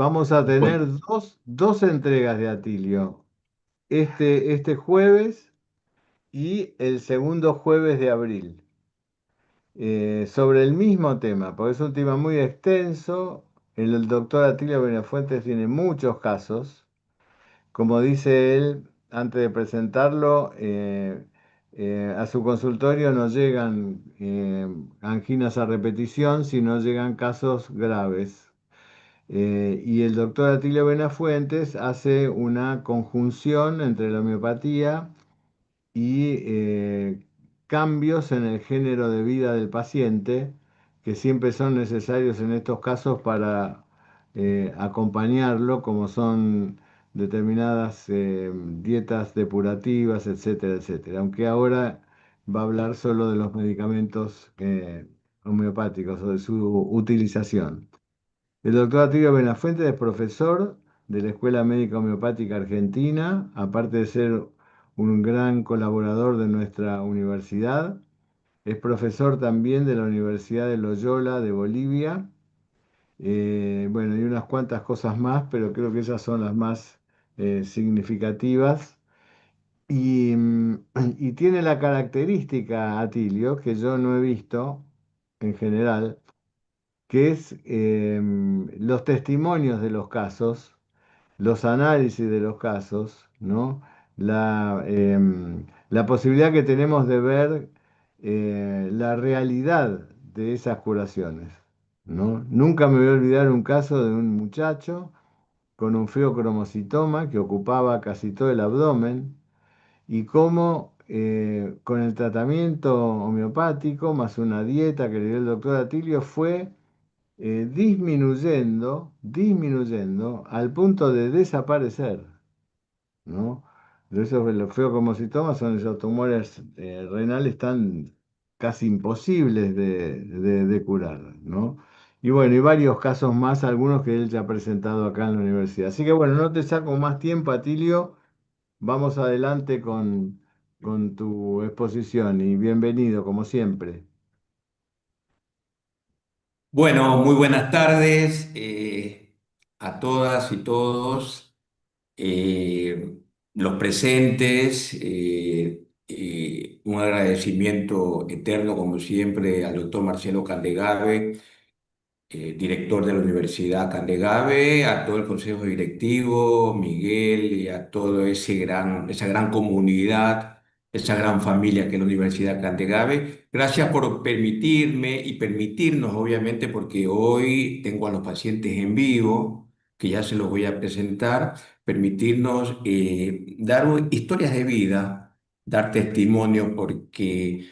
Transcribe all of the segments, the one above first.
Vamos a tener Bueno, dos entregas de Atilio. Este jueves y el segundo jueves de abril. Sobre el mismo tema, porque es un tema muy extenso. El doctor Atilio Benafuentes tiene muchos casos. Como dice él, antes de presentarlo, a su consultorio no llegan anginas a repetición, sino llegan casos graves. Y el doctor Atilio Benafuentes hace una conjunción entre la homeopatía y cambios en el género de vida del paciente, que siempre son necesarios en estos casos para acompañarlo, como son determinadas dietas depurativas, etcétera, etcétera. Aunque ahora va a hablar solo de los medicamentos homeopáticos o de su utilización. El doctor Atilio Benafuente es profesor de la Escuela Médica Homeopática Argentina, aparte de ser un gran colaborador de nuestra universidad. Es profesor también de la Universidad de Loyola de Bolivia. Bueno, y unas cuantas cosas más, pero creo que esas son las más significativas. Y tiene la característica, Atilio, que yo no he visto en general, que es los testimonios de los casos, los análisis de los casos, ¿no? La posibilidad que tenemos de ver la realidad de esas curaciones, ¿no? Nunca me voy a olvidar un caso de un muchacho con un feocromocitoma que ocupaba casi todo el abdomen y cómo con el tratamiento homeopático más una dieta que le dio el doctor Atilio fue disminuyendo al punto de desaparecer, ¿no? De esos, los feocromocitomas son esos tumores renales tan casi imposibles de curar, ¿no? Y bueno, y varios casos más, algunos que él ya ha presentado acá en la universidad. Así que bueno, no te saco más tiempo, Atilio. Vamos adelante con tu exposición y bienvenido, como siempre. bueno, muy buenas tardes a todas y todos, eh, los presentes. Un agradecimiento eterno, como siempre, al doctor Marcelo Candegave, director de la Universidad Candegave, a todo el consejo directivo, Miguel, y a toda esa gran comunidad, esa gran familia que es la Universidad Candegave. Gracias por permitirme y permitirnos, obviamente, porque hoy tengo a los pacientes en vivo, que ya se los voy a presentar, permitirnos dar historias de vida, dar testimonio, porque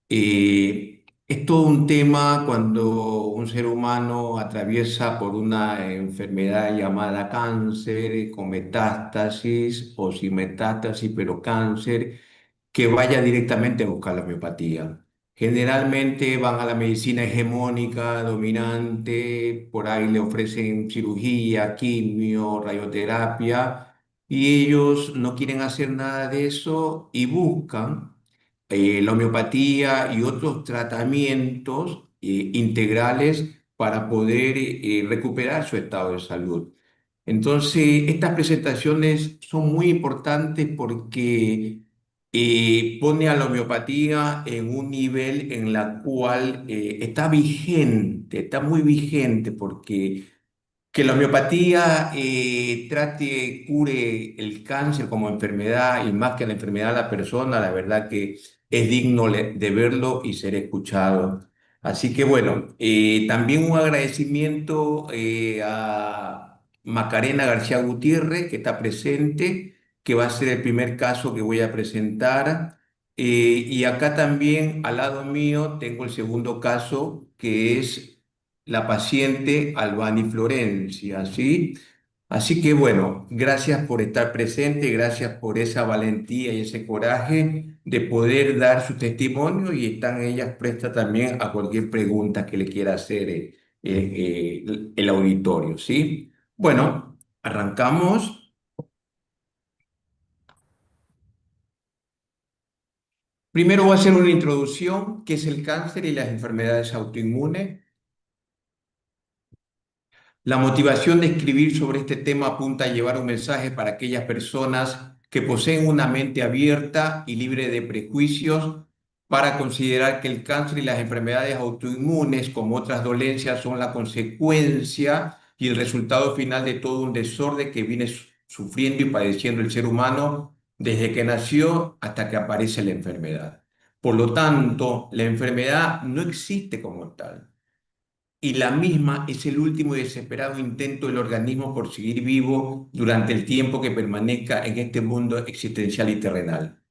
es todo un tema cuando un ser humano atraviesa por una enfermedad llamada cáncer, con metástasis o sin metástasis, pero cáncer, que vaya directamente a buscar la homeopatía. Generalmente van a la medicina hegemónica, dominante, por ahí le ofrecen cirugía, quimio, radioterapia, y ellos no quieren hacer nada de eso y buscan la homeopatía y otros tratamientos integrales para poder recuperar su estado de salud. Entonces, estas presentaciones son muy importantes porque pone a la homeopatía en un nivel en la cual está vigente, está muy vigente, porque que la homeopatía trate, cure el cáncer como enfermedad y más que la enfermedad de la persona, la verdad que es digno de verlo y ser escuchado. Así que bueno, también un agradecimiento a Macarena García Gutiérrez, que está presente, que va a ser el primer caso que voy a presentar. Y acá también al lado mío tengo el segundo caso, que es la paciente Albani Florencia, ¿sí? Así que bueno, gracias por estar presente, gracias por esa valentía y ese coraje de poder dar su testimonio, y están ellas prestas también a cualquier pregunta que le quiera hacer el auditorio, ¿sí? Bueno, arrancamos. Primero voy a hacer una introducción, qué es el cáncer y las enfermedades autoinmunes. La motivación de escribir sobre este tema apunta a llevar un mensaje para aquellas personas que poseen una mente abierta y libre de prejuicios para considerar que el cáncer y las enfermedades autoinmunes, como otras dolencias, son la consecuencia y el resultado final de todo un desorden que viene sufriendo y padeciendo el ser humano desde que nació hasta que aparece la enfermedad. Por lo tanto, la enfermedad no existe como tal y la misma es el último y desesperado intento del organismo por seguir vivo durante el tiempo que permanezca en este mundo existencial y terrenal.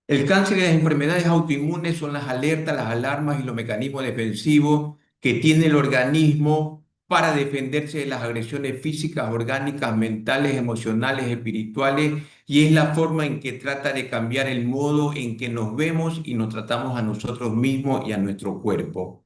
El cáncer y las enfermedades autoinmunes son las alertas, las alarmas y los mecanismos defensivos que tiene el organismo para defenderse de las agresiones físicas, orgánicas, mentales, emocionales, espirituales, y es la forma en que trata de cambiar el modo en que nos vemos y nos tratamos a nosotros mismos y a nuestro cuerpo.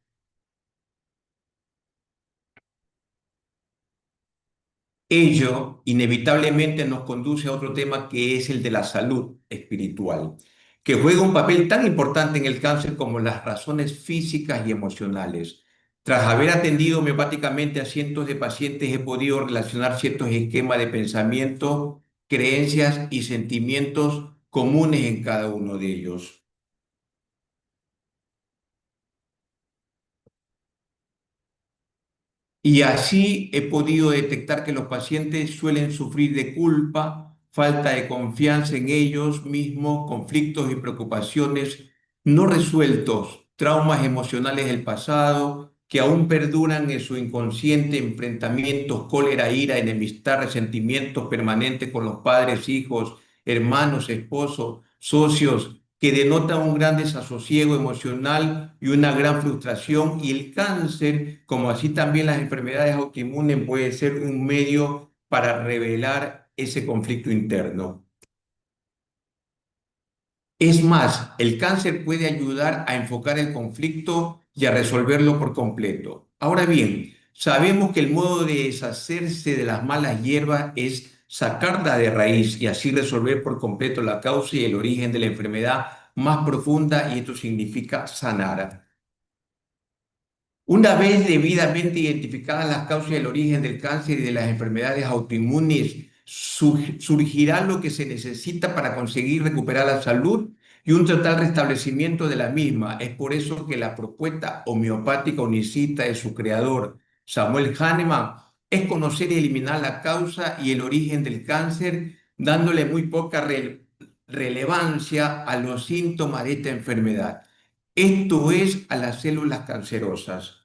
Ello inevitablemente nos conduce a otro tema que es el de la salud espiritual, que juega un papel tan importante en el cáncer como las razones físicas y emocionales. Tras haber atendido homeopáticamente a cientos de pacientes, he podido relacionar ciertos esquemas de pensamiento, creencias y sentimientos comunes en cada uno de ellos. Y así he podido detectar que los pacientes suelen sufrir de culpa, falta de confianza en ellos mismos, conflictos y preocupaciones no resueltos, traumas emocionales del pasado que aún perduran en su inconsciente, enfrentamientos, cólera, ira, enemistad, resentimientos permanentes con los padres, hijos, hermanos, esposos, socios, que denotan un gran desasosiego emocional y una gran frustración, y el cáncer, como así también las enfermedades autoinmunes, puede ser un medio para revelar ese conflicto interno. Es más, el cáncer puede ayudar a enfocar el conflicto y a resolverlo por completo. Ahora bien, sabemos que el modo de deshacerse de las malas hierbas es sacarla de raíz y así resolver por completo la causa y el origen de la enfermedad más profunda, y esto significa sanar. Una vez debidamente identificadas las causas y el origen del cáncer y de las enfermedades autoinmunes, surgirá lo que se necesita para conseguir recuperar la salud y un total restablecimiento de la misma. Es por eso que la propuesta homeopática unicista de su creador, Samuel Hahnemann, es conocer y eliminar la causa y el origen del cáncer, dándole muy poca relevancia a los síntomas de esta enfermedad. Esto es, a las células cancerosas.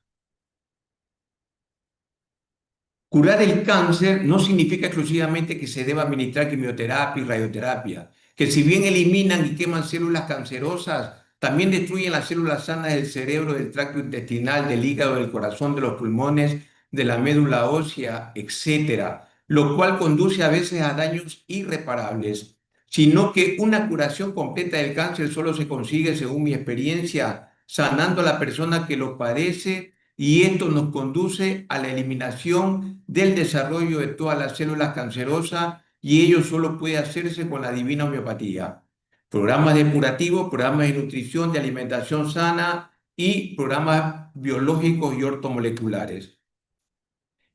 Curar el cáncer no significa exclusivamente que se deba administrar quimioterapia y radioterapia, que si bien eliminan y queman células cancerosas, también destruyen las células sanas del cerebro, del tracto intestinal, del hígado, del corazón, de los pulmones, de la médula ósea, etcétera, lo cual conduce a veces a daños irreparables, sino que una curación completa del cáncer solo se consigue, según mi experiencia, sanando a la persona que lo padece, y esto nos conduce a la eliminación del desarrollo de todas las células cancerosas, y ello solo puede hacerse con la divina homeopatía. Programas depurativos, programas de nutrición, de alimentación sana y programas biológicos y ortomoleculares.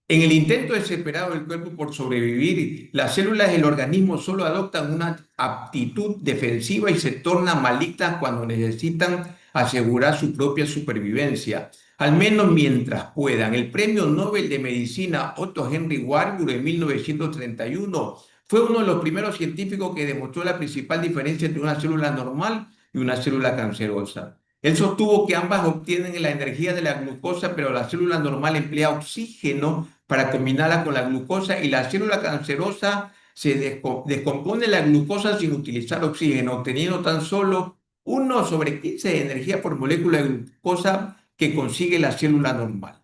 En el intento desesperado del cuerpo por sobrevivir, las células del organismo solo adoptan una aptitud defensiva y se tornan malignas cuando necesitan asegurar su propia supervivencia, al menos mientras puedan. El premio Nobel de Medicina Otto Henry Warburg en 1931 fue uno de los primeros científicos que demostró la principal diferencia entre una célula normal y una célula cancerosa. Él sostuvo que ambas obtienen la energía de la glucosa, pero la célula normal emplea oxígeno para combinarla con la glucosa, y la célula cancerosa se descompone la glucosa sin utilizar oxígeno, obteniendo tan solo 1/15 de energía por molécula de glucosa que consigue la célula normal.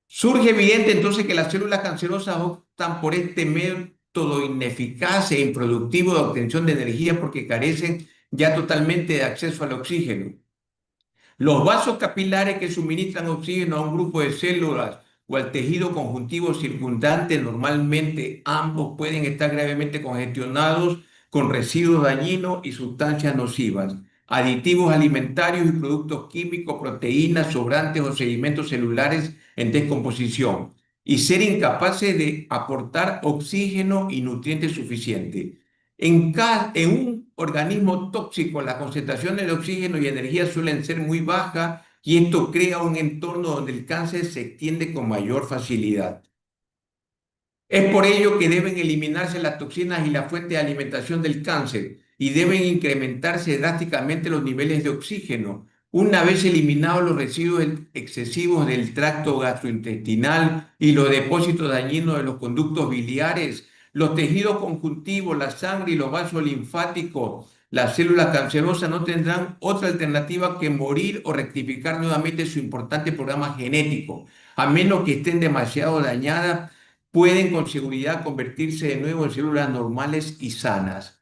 Surge evidente entonces que las células cancerosas optan por este método ineficaz e improductivo de obtención de energía porque carecen ya totalmente de acceso al oxígeno. Los vasos capilares que suministran oxígeno a un grupo de células o al tejido conjuntivo circundante, normalmente ambos pueden estar gravemente congestionados con residuos dañinos y sustancias nocivas. aditivos alimentarios y productos químicos, proteínas, sobrantes o sedimentos celulares en descomposición y ser incapaces de aportar oxígeno y nutrientes suficientes. En un organismo tóxico, las concentraciones de oxígeno y energía suelen ser muy bajas y esto crea un entorno donde el cáncer se extiende con mayor facilidad. Es por ello que deben eliminarse las toxinas y la fuente de alimentación del cáncer y deben incrementarse drásticamente los niveles de oxígeno. Una vez eliminados los residuos excesivos del tracto gastrointestinal y los depósitos dañinos de los conductos biliares, los tejidos conjuntivos, la sangre y los vasos linfáticos, las células cancerosas no tendrán otra alternativa que morir o rectificar nuevamente su importante programa genético, a menos que estén demasiado dañadas pueden con seguridad convertirse de nuevo en células normales y sanas.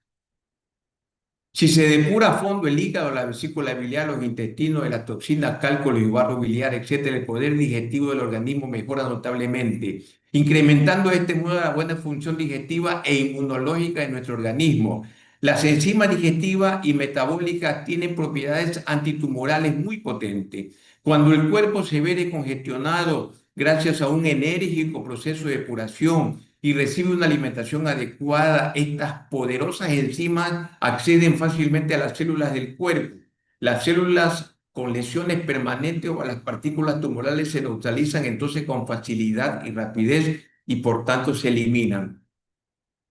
Si se depura a fondo el hígado, la vesícula biliar, los intestinos de las toxinas, cálculos y barro biliar, etcétera, el poder digestivo del organismo mejora notablemente, incrementando de este modo la buena función digestiva e inmunológica de nuestro organismo. Las enzimas digestivas y metabólicas tienen propiedades antitumorales muy potentes. Cuando el cuerpo se ve descongestionado gracias a un enérgico proceso de depuración, y recibe una alimentación adecuada, estas poderosas enzimas acceden fácilmente a las células del cuerpo. Las células con lesiones permanentes o las partículas tumorales se neutralizan entonces con facilidad y rapidez y por tanto se eliminan.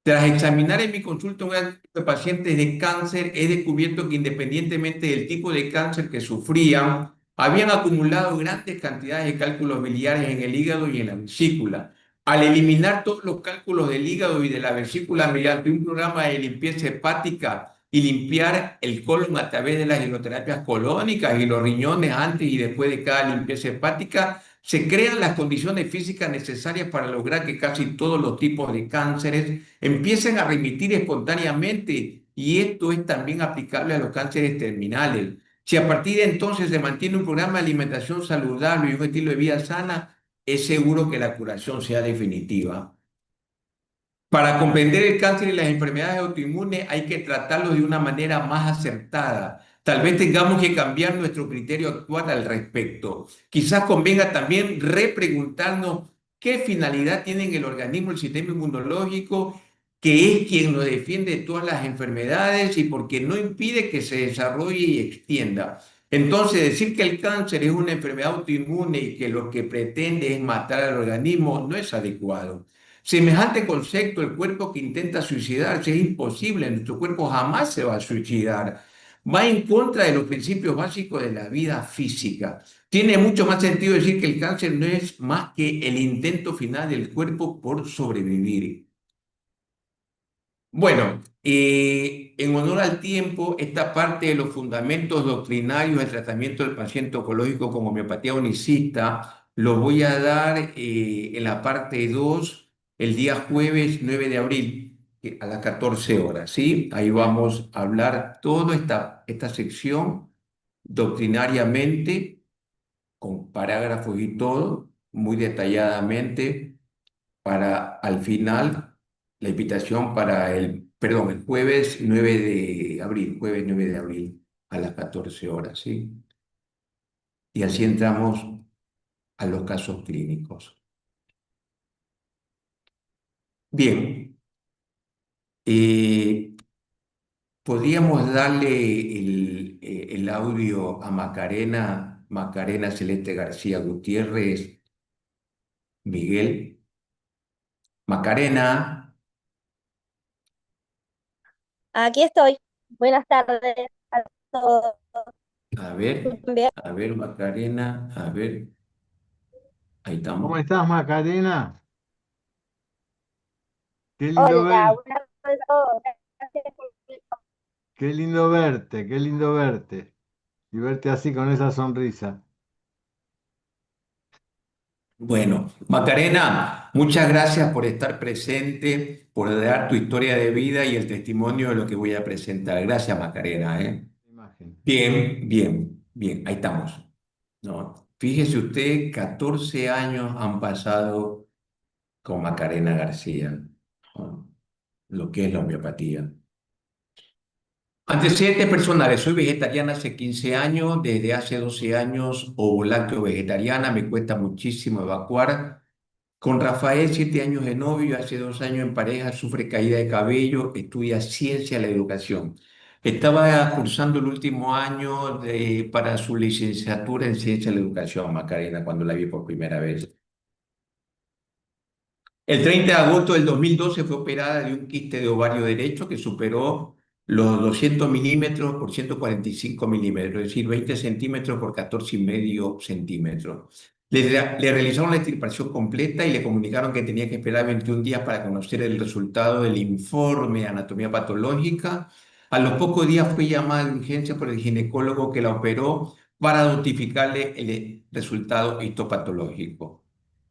Tras examinar en mi consulta un gran número de pacientes de cáncer, he descubierto que independientemente del tipo de cáncer que sufrían, habían acumulado grandes cantidades de cálculos biliares en el hígado y en la vesícula. Al eliminar todos los cálculos del hígado y de la vesícula mediante un programa de limpieza hepática y limpiar el colon a través de las hidroterapias colónicas y los riñones antes y después de cada limpieza hepática, se crean las condiciones físicas necesarias para lograr que casi todos los tipos de cánceres empiecen a remitir espontáneamente y esto es también aplicable a los cánceres terminales. Si a partir de entonces se mantiene un programa de alimentación saludable y un estilo de vida sana, es seguro que la curación sea definitiva. Para comprender el cáncer y las enfermedades autoinmunes hay que tratarlos de una manera más acertada. Tal vez tengamos que cambiar nuestro criterio actual al respecto. Quizás convenga también repreguntarnos qué finalidad tiene en el organismo el sistema inmunológico, que es quien nos defiende de todas las enfermedades y porque no impide que se desarrolle y extienda. Entonces, decir que el cáncer es una enfermedad autoinmune y que lo que pretende es matar al organismo no es adecuado. Semejante concepto, el cuerpo que intenta suicidarse es imposible, nuestro cuerpo jamás se va a suicidar. Va en contra de los principios básicos de la vida física. Tiene mucho más sentido decir que el cáncer no es más que el intento final del cuerpo por sobrevivir. Bueno, en honor al tiempo, esta parte de los fundamentos doctrinarios del tratamiento del paciente oncológico con homeopatía unicista lo voy a dar en la parte 2 el día jueves 9 de abril a las 14 horas, ¿sí? Ahí vamos a hablar toda esta sección doctrinariamente, con parágrafos y todo, muy detalladamente para al final la invitación para el jueves 9 de abril, jueves 9 de abril a las 14 horas, ¿sí? Y así entramos a los casos clínicos. Bien, eh, podríamos darle el audio a Macarena Celeste García Gutiérrez, Miguel. Macarena, Aquí estoy. Buenas tardes a todos. Bien. a ver, Macarena, a ver, ahí ¿Cómo estamos. estás, Macarena? Qué lindo Hola, ver, buenas tardes a todos. Gracias por qué lindo verte, qué lindo verte. Y verte así con esa sonrisa. Bueno, Macarena, muchas gracias por estar presente, por dar tu historia de vida y el testimonio de lo que voy a presentar. Gracias, Macarena, ¿eh? Imagen. Bien, bien, bien, ahí estamos. ¿No? Fíjese usted, 14 años han pasado con Macarena García, ¿no? Lo que es la homeopatía. Antecedentes personales, soy vegetariana hace 15 años, desde hace 12 años ovo lácteo vegetariana, me cuesta muchísimo evacuar. Con Rafael, 7 años de novio, hace 2 años en pareja, sufre caída de cabello, estudia ciencia de la educación. Estaba cursando el último año para su licenciatura en ciencia de la educación, Macarena, cuando la vi por primera vez. El 30 de agosto del 2012 fue operada de un quiste de ovario derecho que superó los 200 milímetros por 145 milímetros, es decir, 20 centímetros por 14,5 centímetros. Le realizaron la extirpación completa y le comunicaron que tenía que esperar 21 días para conocer el resultado del informe de anatomía patológica. A los pocos días fue llamada de urgencia por el ginecólogo que la operó para notificarle el resultado histopatológico.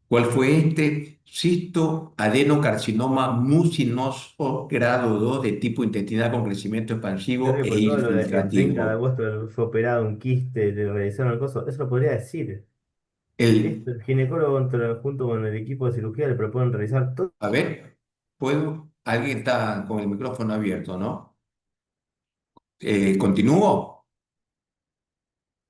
¿Cuál fue este? Cisto adenocarcinoma mucinoso grado 2 de tipo intestinal con crecimiento Creo expansivo que e por todo lo del 30 de infiltrativo. agosto fue operado un quiste, le realizaron el coso. Eso lo podría decir. El, Esto, el ginecólogo junto con el equipo de cirugía le proponen realizar todo. a ver, ¿puedo? Alguien está con el micrófono abierto, ¿no? ¿Continúo?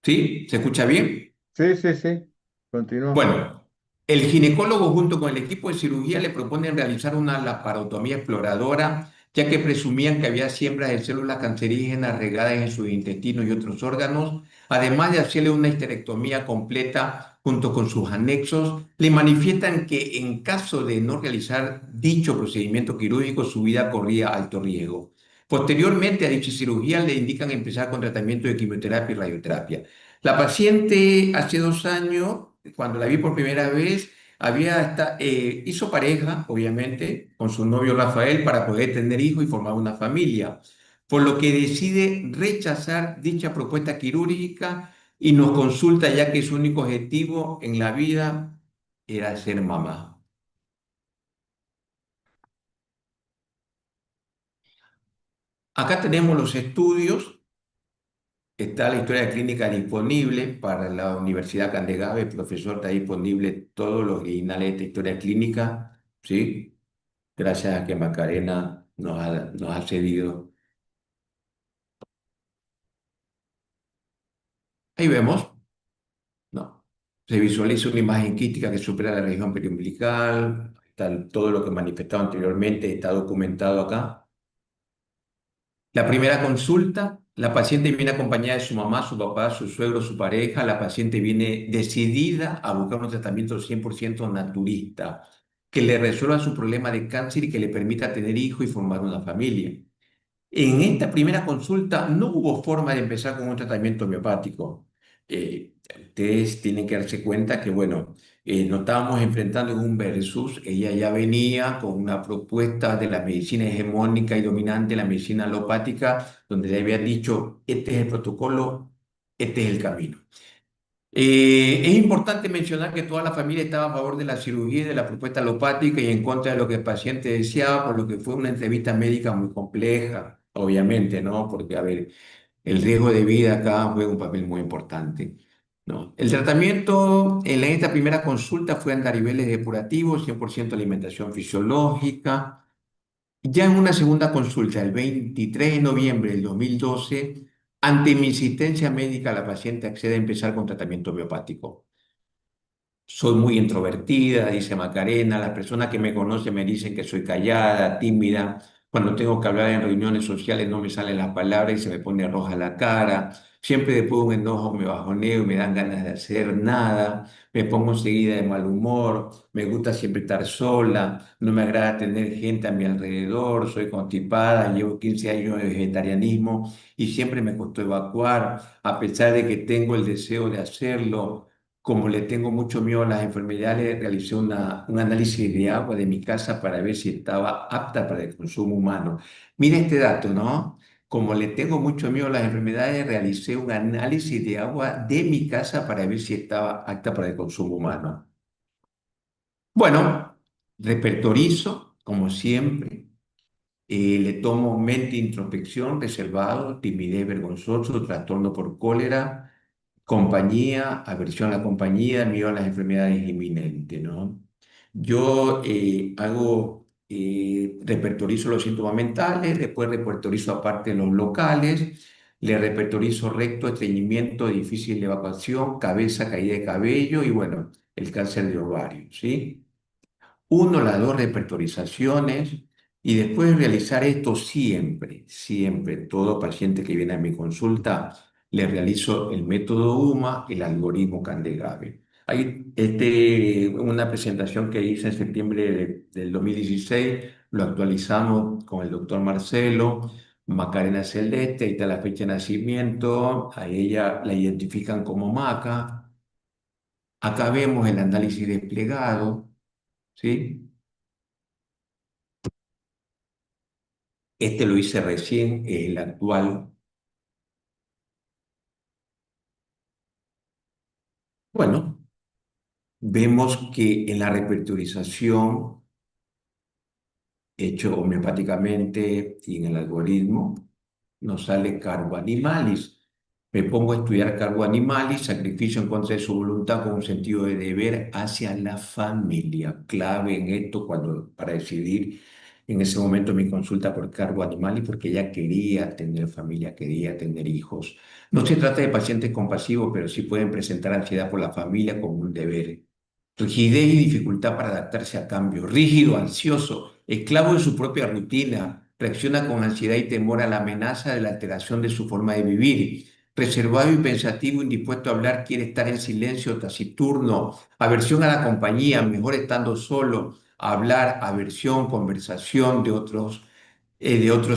¿Sí? ¿Se escucha bien? Sí, sí, sí. Continúa. Bueno, el ginecólogo junto con el equipo de cirugía le proponen realizar una laparotomía exploradora, ya que presumían que había siembras de células cancerígenas regadas en sus intestinos y otros órganos, además de hacerle una histerectomía completa junto con sus anexos. Le manifiestan que en caso de no realizar dicho procedimiento quirúrgico, su vida corría alto riesgo. Posteriormente a dicha cirugía le indican empezar con tratamiento de quimioterapia y radioterapia. La paciente hace 2 años, cuando la vi por primera vez, hizo pareja, obviamente, con su novio Rafael para poder tener hijos y formar una familia, por lo que decide rechazar dicha propuesta quirúrgica y nos consulta ya que su único objetivo en la vida era ser mamá. Acá tenemos los estudios. Está la historia clínica disponible para la Universidad Candegave. El profesor está disponible todos los originales de esta historia clínica, ¿sí? Gracias a que Macarena nos ha cedido. Ahí vemos, ¿no? Se visualiza una imagen quística que supera la región periumbilical. Está todo lo que manifestaba anteriormente, está documentado acá. La primera consulta, la paciente viene acompañada de su mamá, su papá, su suegro, su pareja. La paciente viene decidida a buscar un tratamiento 100% naturista que le resuelva su problema de cáncer y que le permita tener hijos y formar una familia. En esta primera consulta no hubo forma de empezar con un tratamiento homeopático. Ustedes tienen que darse cuenta que, bueno, nos estábamos enfrentando en un versus. Ella ya venía con una propuesta de la medicina hegemónica y dominante, la medicina alopática, donde le habían dicho, este es el protocolo, este es el camino. Es importante mencionar que toda la familia estaba a favor de la cirugía y de la propuesta alopática y en contra de lo que el paciente deseaba, por lo que fue una entrevista médica muy compleja, obviamente, ¿no? Porque, a ver, el riesgo de vida acá juega un papel muy importante, ¿no? El tratamiento en esta primera consulta fue andariveles depurativos, 100% alimentación fisiológica. Ya en una segunda consulta, el 23 de noviembre del 2012, ante mi insistencia médica, la paciente accede a empezar con tratamiento homeopático. Soy muy introvertida, dice Macarena. Las personas que me conocen me dicen que soy callada, tímida. Cuando tengo que hablar en reuniones sociales no me salen las palabras y se me pone roja la cara. Siempre después de un enojo me bajoneo y me dan ganas de hacer nada. Me pongo enseguida de mal humor. Me gusta siempre estar sola. No me agrada tener gente a mi alrededor. Soy constipada. Llevo 15 años de vegetarianismo y siempre me costó evacuar, a pesar de que tengo el deseo de hacerlo. Como le tengo mucho miedo a las enfermedades, realicé un análisis de agua de mi casa para ver si estaba apta para el consumo humano. Mira este dato, ¿no? Como le tengo mucho miedo a las enfermedades, realicé un análisis de agua de mi casa para ver si estaba apta para el consumo humano. Bueno, repertorizo, como siempre. Le tomo mente, introspección, reservado, timidez, vergonzoso, trastorno por cólera, compañía, aversión a la compañía, miedo a las enfermedades inminentes, ¿no? Yo hago repertorizo los síntomas mentales, después repertorizo aparte los locales, le repertorizo recto, estreñimiento, difícil evacuación, cabeza, caída de cabello y bueno, el cáncer de ovario, ¿sí? Uno, las dos repertorizaciones y después de realizar esto siempre, siempre, todo paciente que viene a mi consulta, le realizo el método UMA, el algoritmo Candegave. Hay una presentación que hice en septiembre del 2016, lo actualizamos con el doctor Marcelo, Macarena Celeste, ahí está la fecha de nacimiento, a ella la identifican como Maca. Acá vemos el análisis desplegado, ¿sí? Este lo hice recién, el actual. Bueno, vemos que en la repertorización hecho homeopáticamente y en el algoritmo nos sale carbo animalis. Me pongo a estudiar carbo animalis, sacrificio en contra de su voluntad con un sentido de deber hacia la familia. Clave en esto para decidir en ese momento mi consulta por carbo animalis porque ella quería tener familia, quería tener hijos. No se trata de pacientes compasivos, pero sí pueden presentar ansiedad por la familia como un deber. Rigidez y dificultad para adaptarse a cambios. Rígido, ansioso, esclavo de su propia rutina. Reacciona con ansiedad y temor a la amenaza de la alteración de su forma de vivir. Reservado y pensativo, indispuesto a hablar, quiere estar en silencio, taciturno. Aversión a la compañía, mejor estando solo. Hablar, aversión, conversación de otros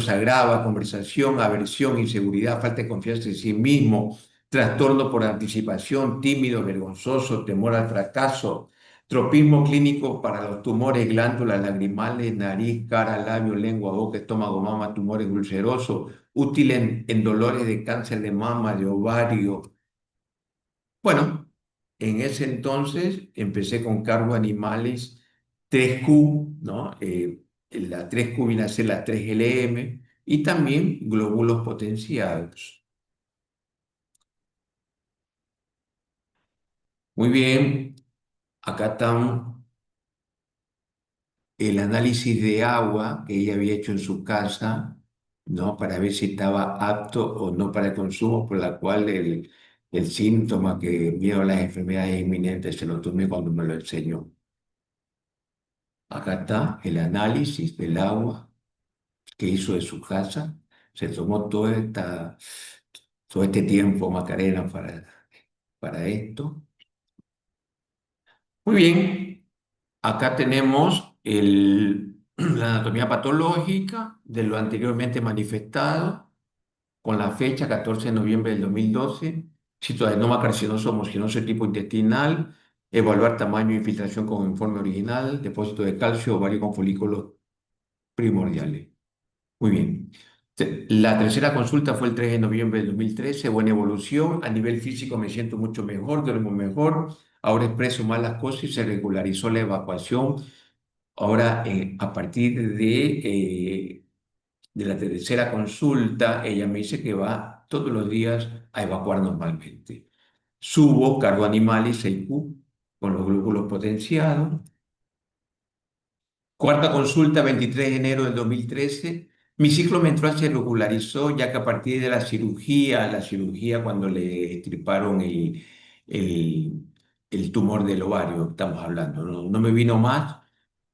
agrava, conversación, aversión, inseguridad, falta de confianza en sí mismo, trastorno por anticipación, tímido, vergonzoso, temor al fracaso, tropismo clínico para los tumores, glándulas lagrimales, nariz, cara, labio, lengua, boca, estómago, mama, tumores ulcerosos, útil en dolores de cáncer de mama, de ovario. Bueno, en ese entonces empecé con cargo animales 3Q, ¿no? La 3Q viene a ser la 3LM y también glóbulos potenciados. Muy bien, acá están el análisis de agua que ella había hecho en su casa, ¿no? Para ver si estaba apto o no para el consumo, por la cual el síntoma que miedo a las enfermedades inminentes se lo tomé cuando me lo enseñó. Acá está el análisis del agua que hizo de su casa. Se tomó todo este tiempo Macarena para esto. Muy bien, acá tenemos la anatomía patológica de lo anteriormente manifestado con la fecha 14 de noviembre del 2012, citoadenoma carcinoso homogenoso tipo intestinal, evaluar tamaño e infiltración con informe original, depósito de calcio, ovario con folículos primordiales. Muy bien. La tercera consulta fue el 3 de noviembre del 2013, buena evolución. A nivel físico me siento mucho mejor, duermo mejor. Ahora expreso más las cosas y se regularizó la evacuación. Ahora, a partir de la tercera consulta, ella me dice que va todos los días a evacuar normalmente. Subo, cargo animal y 6Q con los glóbulos potenciados. Cuarta consulta, 23 de enero del 2013. Mi ciclo menstrual se regularizó ya que a partir de la cirugía cuando le extirparon el, el tumor del ovario, estamos hablando, no me vino más.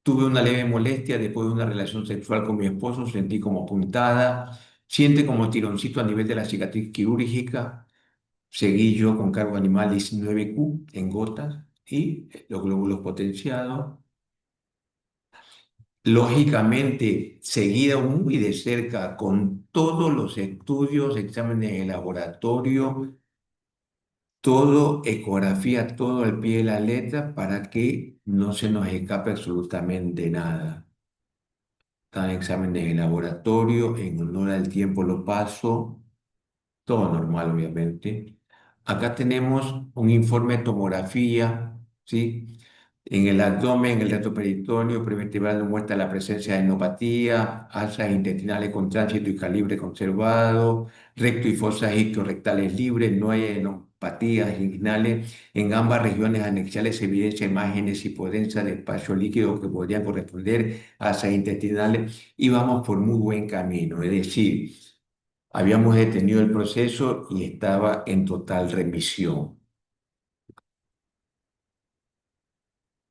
Tuve una leve molestia después de una relación sexual con mi esposo, sentí como puntada, siente como tironcito a nivel de la cicatriz quirúrgica. Seguí yo con cargo animal 19Q en gotas y los glóbulos potenciados. Lógicamente, seguida muy de cerca con todos los estudios, exámenes de laboratorio, todo, ecografía, todo al pie de la letra para que no se nos escape absolutamente nada. Cada examen de laboratorio, en honor al tiempo lo paso, todo normal, obviamente. Acá tenemos un informe de tomografía, ¿sí? En el abdomen, el recto peritoneal prevertebral no muestra la presencia de enopatía, alzas intestinales con tránsito y calibre conservado, recto y fosas rectales libres, no hay enopatías inguinales. En ambas regiones anexiales se evidencia imágenes hipodensas de espacio líquido que podrían corresponder a alzas intestinales y vamos por muy buen camino. Es decir, habíamos detenido el proceso y estaba en total remisión.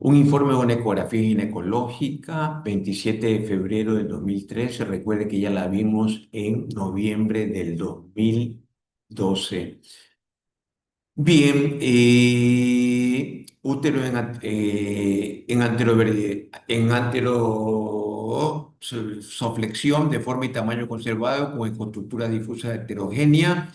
Un informe de una ecografía ginecológica, 27 de febrero del 2013. Recuerde que ya la vimos en noviembre del 2012. Bien, útero soflexión de forma y tamaño conservado con estructura difusa heterogénea.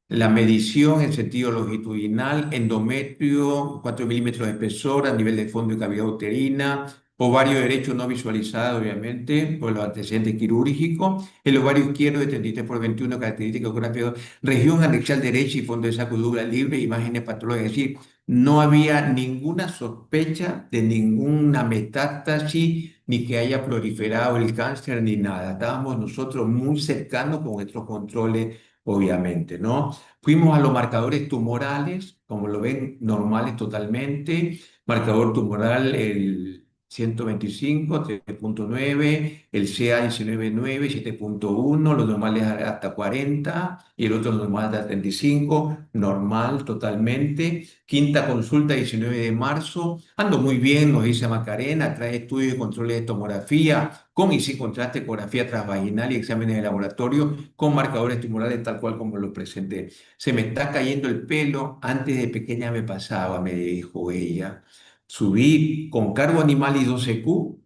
La medición en sentido longitudinal, endometrio, 4 milímetros de espesor a nivel de fondo y cavidad uterina, ovario derecho no visualizado, obviamente, por los antecedentes quirúrgicos, el ovario izquierdo de 33 por 21, característica ecográfica, región anexial derecha y fondo de saco dura libre, imágenes patológicas, es decir, no había ninguna sospecha de ninguna metástasis, ni que haya proliferado el cáncer, ni nada. Estábamos nosotros muy cercanos con nuestros controles, obviamente, ¿no? Fuimos a los marcadores tumorales, como lo ven, normales totalmente. Marcador tumoral, el 125, 3.9, el CA 19.9, 7.1, los normales hasta 40 y el otro normal hasta 35, normal totalmente. Quinta consulta, 19 de marzo. Ando muy bien, nos dice Macarena, trae estudios y controles de tomografía, con y sin contraste, ecografía transvaginal y exámenes de laboratorio, con marcadores tumorales tal cual como lo presenté. Se me está cayendo el pelo, antes de pequeña me pasaba, me dijo ella. Subí con cargo animal y 12Q.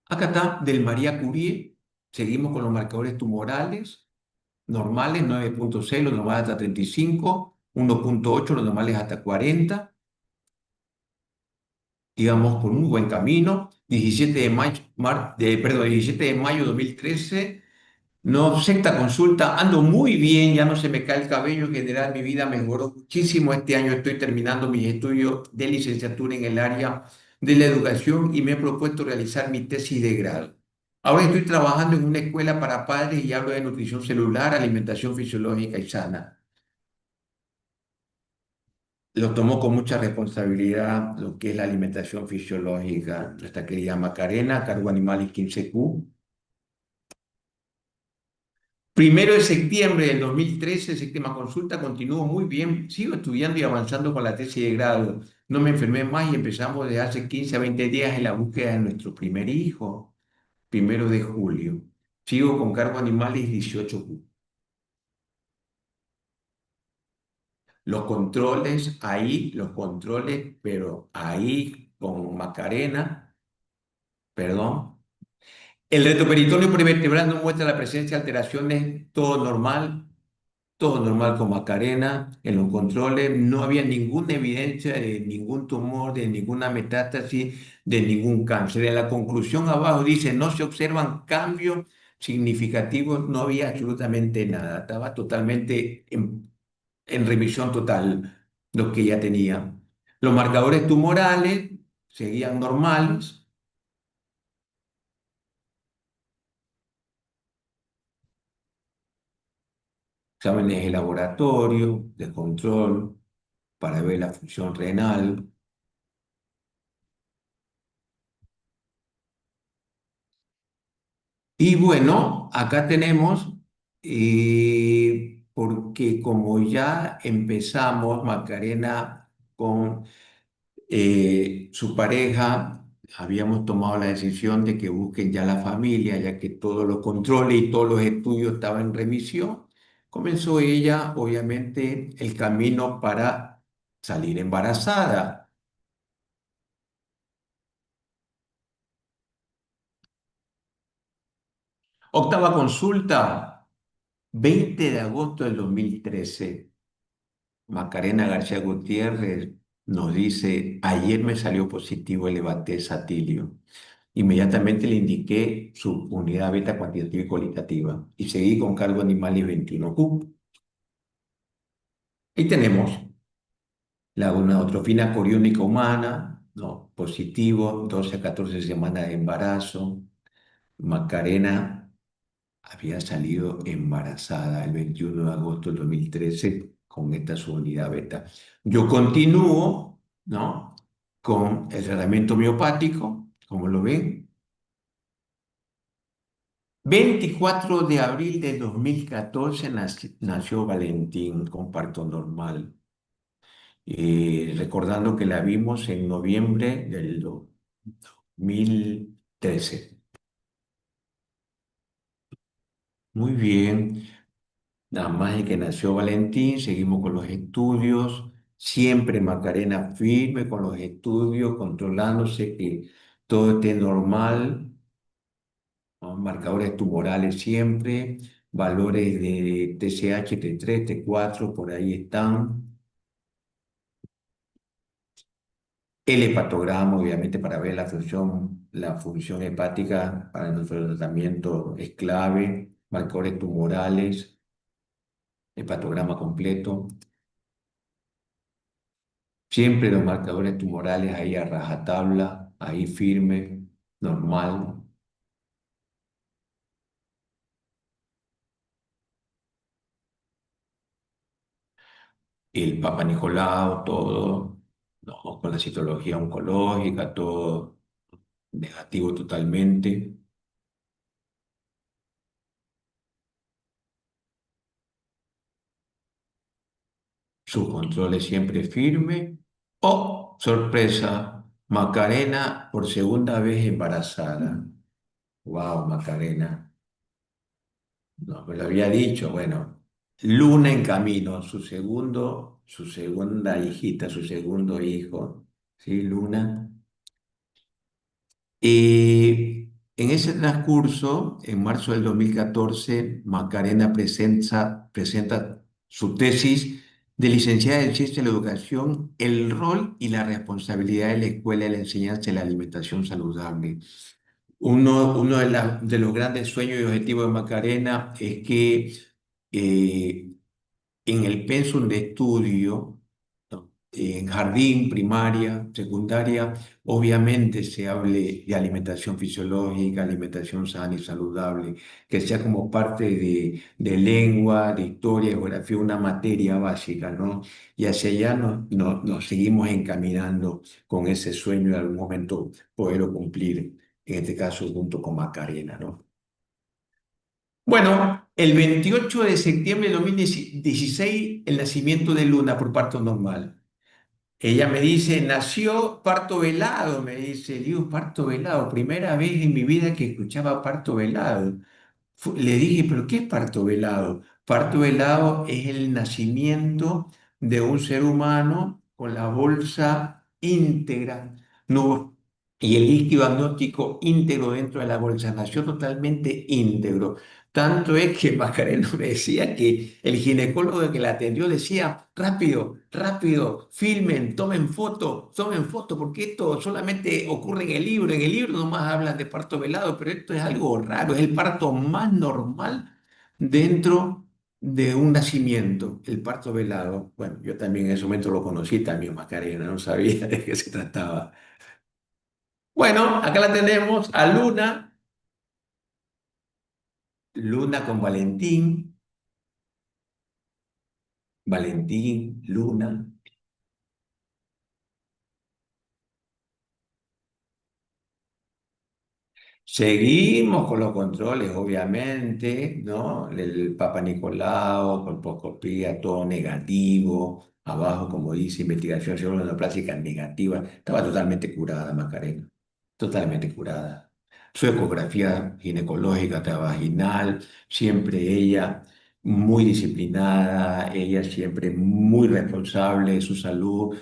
Acá está, del María Curie. Seguimos con los marcadores tumorales normales, 9.6, los normales hasta 35, 1.8, los normales hasta 40. Digamos, por un buen camino. 17 de mayo, perdón, 17 de mayo de 2013. No, sexta consulta, ando muy bien, ya no se me cae el cabello, en general mi vida mejoró muchísimo. Este año estoy terminando mis estudios de licenciatura en el área de la educación y me he propuesto realizar mi tesis de grado. Ahora estoy trabajando en una escuela para padres y hablo de nutrición celular, alimentación fisiológica y sana. Lo tomo con mucha responsabilidad lo que es la alimentación fisiológica. Nuestra querida Macarena, cargo animal y 15Q. Primero de septiembre del 2013, séptima consulta, continúo muy bien, sigo estudiando y avanzando con la tesis de grado. No me enfermé más y empezamos desde hace 15 a 20 días en la búsqueda de nuestro primer hijo, primero de julio. Sigo con cargo animales 18Q. Los controles, pero ahí con Macarena, perdón. El retroperitoneo prevertebral no muestra la presencia de alteraciones, todo normal con Macarena, en los controles, no había ninguna evidencia de ningún tumor, de ninguna metástasis, de ningún cáncer. En la conclusión abajo dice, no se observan cambios significativos, no había absolutamente nada, estaba totalmente en remisión total lo que ella tenía. Los marcadores tumorales seguían normales. Exámenes de laboratorio, de control, para ver la función renal. Y bueno, acá tenemos, porque como ya empezamos, Macarena, con su pareja, habíamos tomado la decisión de que busquen ya la familia, ya que todos los controles y todos los estudios estaban en remisión. Comenzó ella, obviamente, el camino para salir embarazada. Octava consulta, 20 de agosto del 2013. Macarena García Gutiérrez nos dice, ayer me salió positivo el Satilio. Inmediatamente le indiqué su unidad beta cuantitativa y cualitativa y seguí con cargo animal y 21Q. Y tenemos La gonadotrofina coriónica humana, ¿no? Positivo, 12 a 14 semanas de embarazo. Macarena había salido embarazada el 21 de agosto del 2013 con esta su unidad beta. Yo continúo, ¿no? Con el tratamiento homeopático, como lo ven. 24 de abril de 2014 nació Valentín con parto normal. Recordando que la vimos en noviembre del 2013. Muy bien. Nada más de que nació Valentín, seguimos con los estudios, siempre Macarena firme con los estudios, controlándose que todo esté normal, ¿no? Marcadores tumorales siempre, valores de TSH, T3, T4, por ahí están. El hepatograma, obviamente, para ver la función hepática para nuestro tratamiento es clave, marcadores tumorales, hepatograma completo. Siempre los marcadores tumorales ahí a rajatabla, ahí firme, normal. El Papa Nicolau, todo, ¿no? Con la citología oncológica, todo negativo totalmente. Sus controles siempre firme. Oh, sorpresa, Macarena por segunda vez embarazada. Wow, Macarena. No, me lo había dicho, bueno. Luna en camino, su segunda hijita, su segundo hijo, ¿sí? Luna. En ese transcurso, en marzo del 2014, Macarena presenta su tesis de licenciada en Ciencia de la Educación, el rol y la responsabilidad de la escuela de la enseñanza de la alimentación saludable. Uno de los grandes sueños y objetivos de Macarena es que eh, en el pensum de estudio, ¿no? En jardín, primaria, secundaria, obviamente se hable de alimentación fisiológica, alimentación sana y saludable, que sea como parte de lengua, de historia, geografía, una materia básica, ¿no? Y hacia allá nos seguimos encaminando con ese sueño de algún momento poderlo cumplir, en este caso junto con Macarena, ¿no? Bueno, el 28 de septiembre de 2016, el nacimiento de Luna por parto normal. Ella me dice, nació parto velado, me dice, digo, parto velado, primera vez en mi vida que escuchaba parto velado. Le dije, ¿pero qué es parto velado? Parto velado es el nacimiento de un ser humano con la bolsa íntegra, no, y el líquido amniótico íntegro dentro de la bolsa. Nació totalmente íntegro. Tanto es que Macarena me decía que el ginecólogo que la atendió decía, rápido, rápido, filmen, tomen foto, porque esto solamente ocurre en el libro nomás hablan de parto velado, pero esto es algo raro, es el parto más normal dentro de un nacimiento, el parto velado. Bueno, yo también en ese momento lo conocí también, Macarena, no sabía de qué se trataba. Bueno, acá la tenemos a Luna, Luna con Valentín, Valentín, Luna. Seguimos con los controles, obviamente, ¿no? El Papa Nicolau, colposcopía, todo negativo. Abajo, como dice, investigación neoplásica negativa. Estaba totalmente curada, Macarena. Totalmente curada. Su ecografía ginecológica vaginal, siempre ella muy disciplinada, ella siempre muy responsable de su salud,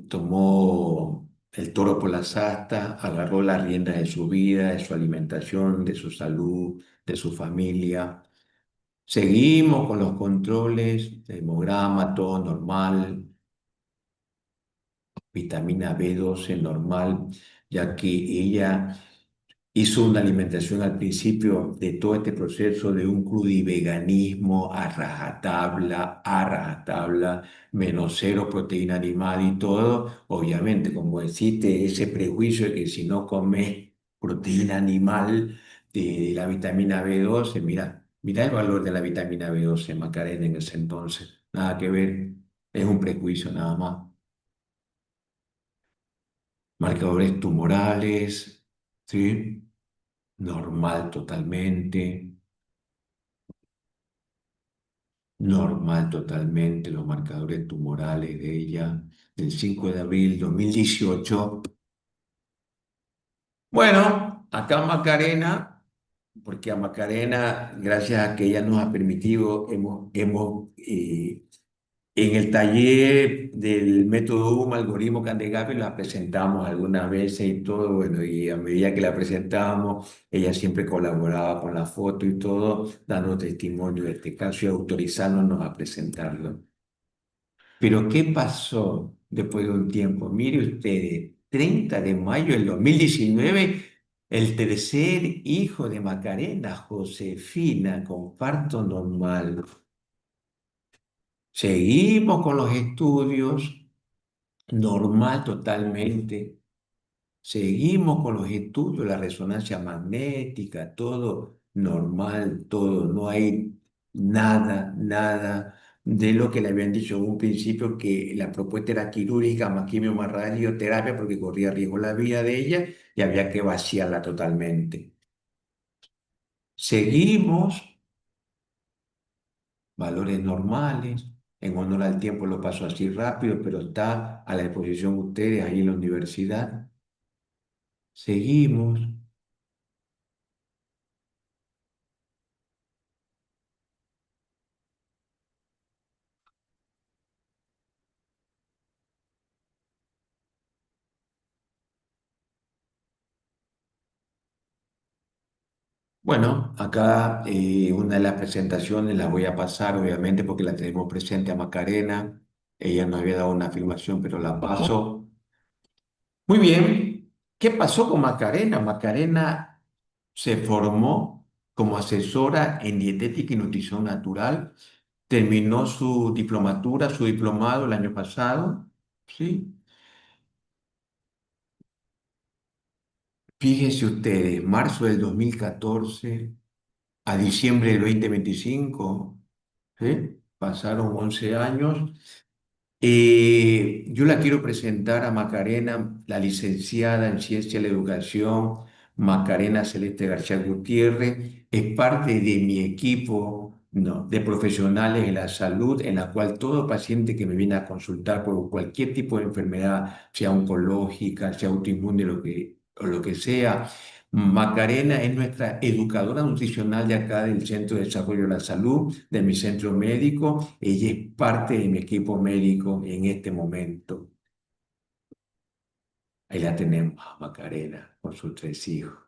tomó el toro por las astas, agarró las riendas de su vida, de su alimentación, de su salud, de su familia. Seguimos con los controles, hemograma, todo normal, vitamina B12 normal, ya que ella hizo una alimentación al principio de todo este proceso de un crudiveganismo a rajatabla, menos cero proteína animal y todo. Obviamente, como existe ese prejuicio de que si no comes proteína animal de la vitamina B12, mira el valor de la vitamina B12, Macarena, en ese entonces. Nada que ver, es un prejuicio nada más. Marcadores tumorales, ¿sí? Normal totalmente, normal totalmente los marcadores tumorales de ella del 5 de abril 2018. Bueno, acá Macarena, porque a Macarena, gracias a que ella nos ha permitido, en el taller del método UMA, algoritmo Candegape, la presentamos algunas veces y todo, bueno, y a medida que la presentábamos, ella siempre colaboraba con la foto y todo, dando testimonio de este caso y autorizándonos a presentarlo. Pero ¿qué pasó después de un tiempo? Mire ustedes, 30 de mayo del 2019, el tercer hijo de Macarena, Josefina, con parto normal. Seguimos con los estudios, normal totalmente. Seguimos con los estudios, la resonancia magnética, todo normal, todo. No hay nada de lo que le habían dicho en un principio, que la propuesta era quirúrgica, más quimio, más radioterapia, porque corría riesgo la vida de ella y había que vaciarla totalmente. Seguimos, valores normales. En honor al tiempo lo paso así rápido, pero está a la disposición de ustedes ahí en la universidad. Seguimos. Bueno, acá una de las presentaciones las voy a pasar, obviamente, porque la tenemos presente a Macarena. Ella nos había dado una afirmación, pero la paso. Muy bien. ¿Qué pasó con Macarena? Macarena se formó como asesora en dietética y nutrición natural. Terminó su diplomatura, su diplomado el año pasado. ¿Sí? Fíjense ustedes, marzo del 2014 a diciembre del 2025, ¿sí? Pasaron 11 años. Yo la quiero presentar a Macarena, la licenciada en Ciencia de la Educación, Macarena Celeste García Gutiérrez, es parte de mi equipo, ¿no?, de profesionales en la salud, en la cual todo paciente que me viene a consultar por cualquier tipo de enfermedad, sea oncológica, sea autoinmune, o lo que sea, Macarena es nuestra educadora nutricional de acá del Centro de Desarrollo de la Salud, de mi centro médico. Ella es parte de mi equipo médico en este momento. Ahí la tenemos, a Macarena, con sus 3 hijos.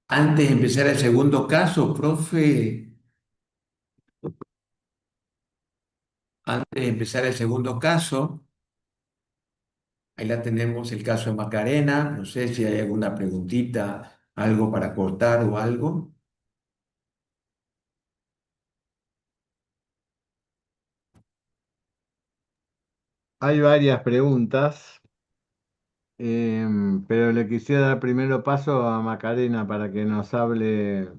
Antes de empezar el segundo caso, profe, antes de empezar el segundo caso, ahí la tenemos, el caso de Macarena. No sé si hay alguna preguntita, algo para cortar o algo. Hay varias preguntas, pero le quisiera dar primero paso a Macarena para que nos hable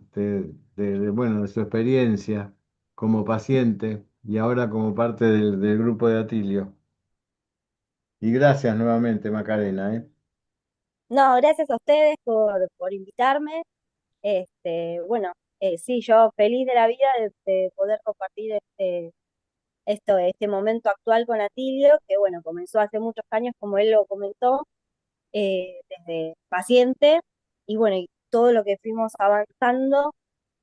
bueno, de su experiencia como paciente y ahora como parte del grupo de Atilio. Y gracias nuevamente, Macarena, ¿eh? No, gracias a ustedes por invitarme. Bueno, sí, yo feliz de la vida de poder compartir este momento actual con Atilio, que bueno, comenzó hace muchos años, como él lo comentó, desde paciente, y bueno, y todo lo que fuimos avanzando,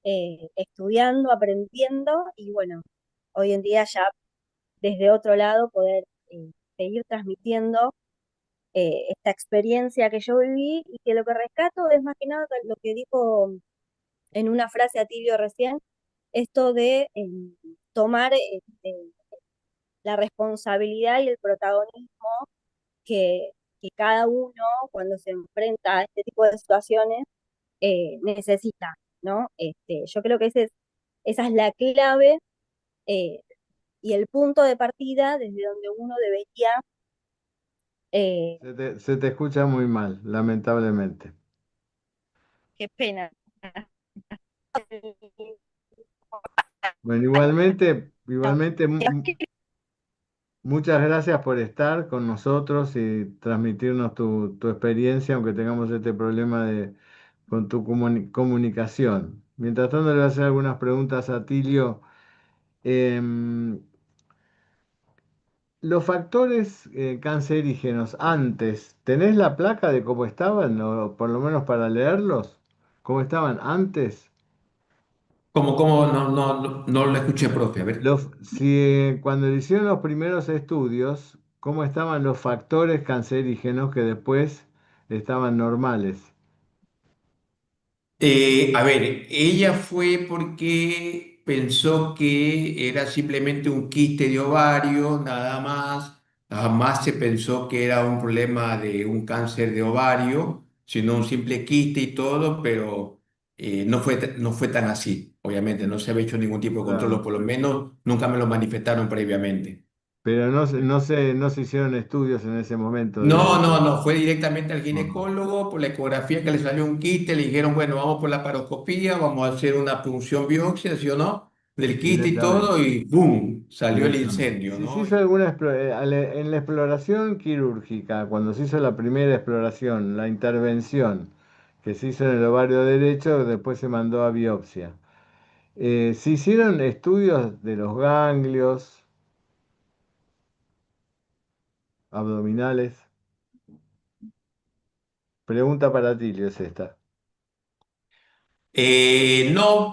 estudiando, aprendiendo, y bueno, hoy en día ya desde otro lado poder seguir transmitiendo esta experiencia que yo viví y que lo que rescato es más que nada lo que dijo en una frase Atilio recién, esto de tomar la responsabilidad y el protagonismo que que cada uno cuando se enfrenta a este tipo de situaciones necesita, ¿no? Yo creo que esa es la clave eh, y el punto de partida desde donde uno debería, eh, Se te escucha muy mal, lamentablemente. qué pena. Bueno, igualmente, muchas gracias por estar con nosotros y transmitirnos tu experiencia, aunque tengamos este problema con tu comunicación. Mientras tanto, le voy a hacer algunas preguntas a Tilio. Em, los factores cancerígenos antes, ¿tenés la placa de cómo estaban, o por lo menos para leerlos? ¿Cómo estaban antes? ¿Cómo? No lo escuché, profe. A ver. Si cuando le hicieron los primeros estudios, ¿cómo estaban los factores cancerígenos que después estaban normales? A ver, ella fue porque pensó que era simplemente un quiste de ovario, nada más. Jamás se pensó que era un problema de un cáncer de ovario, sino un simple quiste y todo, pero no fue tan así. Obviamente, no se había hecho ningún tipo de control, o Claro. por lo menos nunca me lo manifestaron previamente. Pero no se hicieron estudios en ese momento No, fue directamente al Ujú. ginecólogo por la ecografía que le salió un quiste, le dijeron, bueno, vamos por la paroscopía, vamos a hacer una punción biopsia, ¿sí o no? Del quiste y todo, Directamente. y ¡boom! Salió el Directamente. incendio, Si se ¿no? hizo en la exploración quirúrgica, cuando se hizo la primera exploración, la intervención que se hizo en el ovario derecho, después se mandó a biopsia. Se hicieron estudios de los ganglios abdominales. Pregunta para Tilio es esta.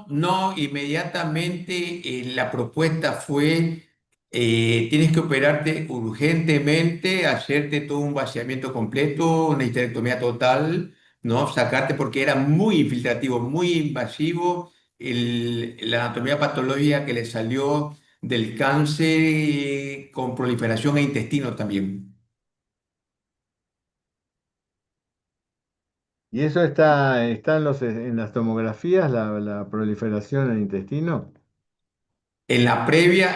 No, inmediatamente la propuesta fue, tienes que operarte urgentemente, hacerte todo un vaciamiento completo, una histerectomía total, ¿no? Sacarte porque era muy infiltrativo, muy invasivo, la anatomía patológica que le salió del cáncer con proliferación e intestino también. ¿Y eso está en las tomografías, la proliferación en el intestino? En la previa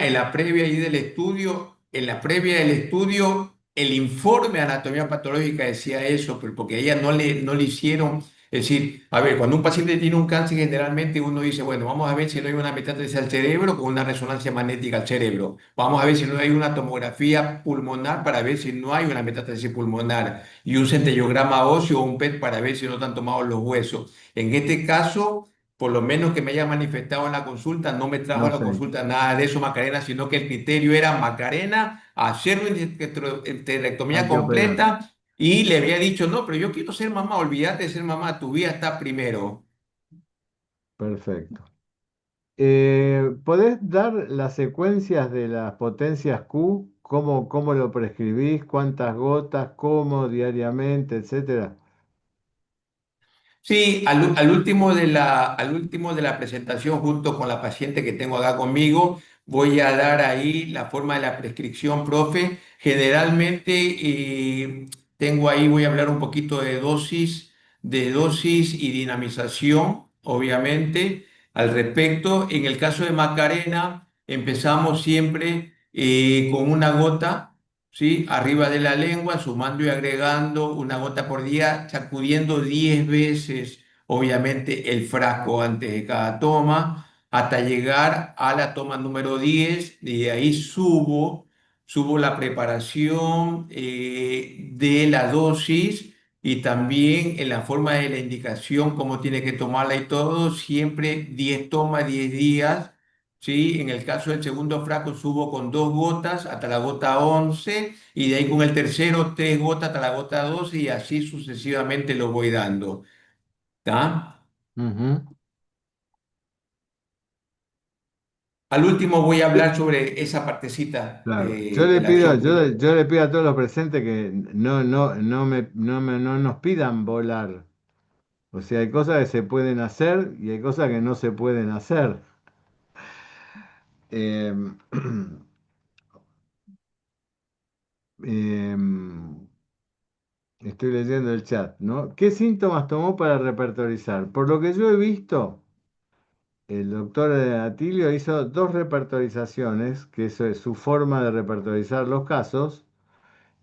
ahí del estudio, en la previa del estudio, el informe de anatomía patológica decía eso, pero porque a ella no le hicieron, es decir, a ver, cuando un paciente tiene un cáncer, generalmente uno dice, bueno, vamos a ver si no hay una metástasis al cerebro con una resonancia magnética al cerebro. Vamos a ver si no hay una tomografía pulmonar para ver si no hay una metástasis pulmonar y un centellograma óseo o un PET para ver si no están tomados los huesos. En este caso por lo menos que me haya manifestado en la consulta, no me trajo No a la sé. consulta nada de eso, Macarena, sino que el criterio era Macarena, hacer una Hay histerectomía que operar. completa y le había dicho, no, pero yo quiero ser mamá, olvídate de ser mamá, tu vida está primero. Perfecto. ¿Podés dar las secuencias de las potencias Q? ¿Cómo lo prescribís? ¿Cuántas gotas? ¿Cómo diariamente? Etcétera. Sí, al último de la presentación, junto con la paciente que tengo acá conmigo, voy a dar ahí la forma de la prescripción, profe. Generalmente tengo ahí, voy a hablar un poquito de dosis y dinamización, obviamente, al respecto. En el caso de Macarena, empezamos siempre con una gota. ¿Sí? Arriba de la lengua, sumando y agregando una gota por día, sacudiendo 10 veces, obviamente, el frasco antes de cada toma, hasta llegar a la toma número 10 y de ahí subo la preparación de la dosis y también en la forma de la indicación, cómo tiene que tomarla y todo, siempre 10 tomas, 10 días. Sí, en el caso del segundo frasco subo con 2 gotas hasta la gota 11 y de ahí con el tercero 3 gotas hasta la gota 12 y así sucesivamente lo voy dando. ¿Tá? Ujú. Al último voy a hablar sobre esa partecita Claro. Yo de le la pido, acción yo, clínica. le- yo le pido a todos los presentes que no nos pidan volar. O sea, hay cosas que se pueden hacer y hay cosas que no se pueden hacer. Em, em, Estoy leyendo el chat, ¿no? ¿Qué síntomas tomó para repertorizar? Por lo que yo he visto, el doctor Atilio hizo dos repertorizaciones, que eso es su forma de repertorizar los casos,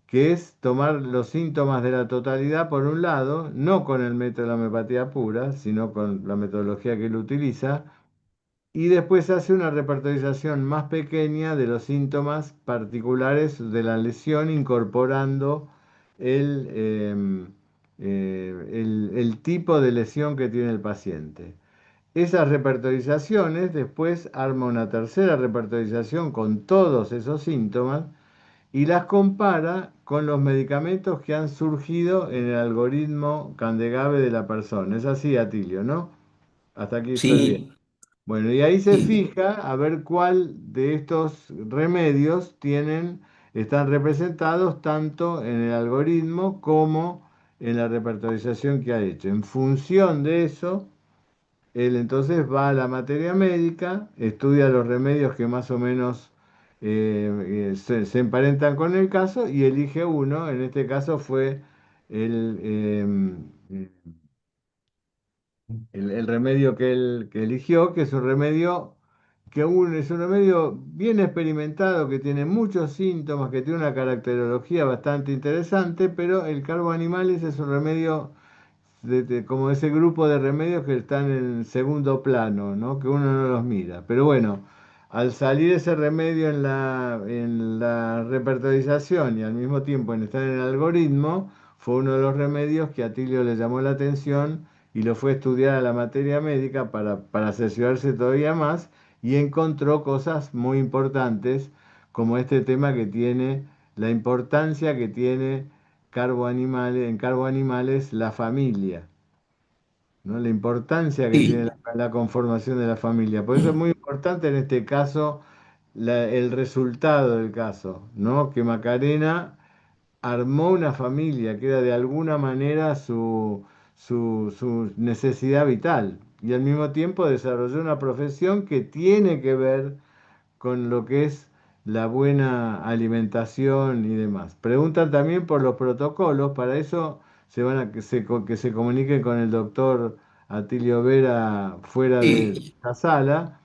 que es tomar los síntomas de la totalidad por un lado, no con el método de la homeopatía pura, sino con la metodología que él utiliza, y después hace una repertorización más pequeña de los síntomas particulares de la lesión, incorporando el, el tipo de lesión que tiene el paciente. Esas repertorizaciones después arma una tercera repertorización con todos esos síntomas y las compara con los medicamentos que han surgido en el algoritmo Candegave de la persona. Es así, Atilio, ¿no? Hasta aquí estoy bien. Sí, Bueno, y ahí se sí, fija a ver cuál de estos remedios están representados tanto en el algoritmo como en la repertorización que ha hecho. En función de eso, él entonces va a la materia médica, estudia los remedios que más o menos se emparentan con el caso y elige uno. En este caso fue el, el remedio que eligió, que es un remedio es un remedio bien experimentado, que tiene muchos síntomas, que tiene una caracterología bastante interesante, pero el carbo animales es un remedio como ese grupo de remedios que están en segundo plano, ¿no? Que uno no los mira. Pero bueno, al salir ese remedio en la repertorización y al mismo tiempo en estar en el algoritmo, fue uno de los remedios que a Tilio le llamó la atención y lo fue a estudiar a la materia médica para cerciorarse todavía más y encontró cosas muy importantes como este tema que tiene, la importancia que tiene en carbo animales la familia, ¿no? La importancia que tiene sí. la conformación de la familia. Por eso es muy importante en este caso el resultado del caso, ¿no? Que Macarena armó una familia, que era de alguna manera su necesidad vital. Y al mismo tiempo desarrolló una profesión que tiene que ver con lo que es la buena alimentación y demás. Preguntan también por los protocolos, para eso se van a que se comuniquen con el doctor Atilio Vera fuera de Sí, la sala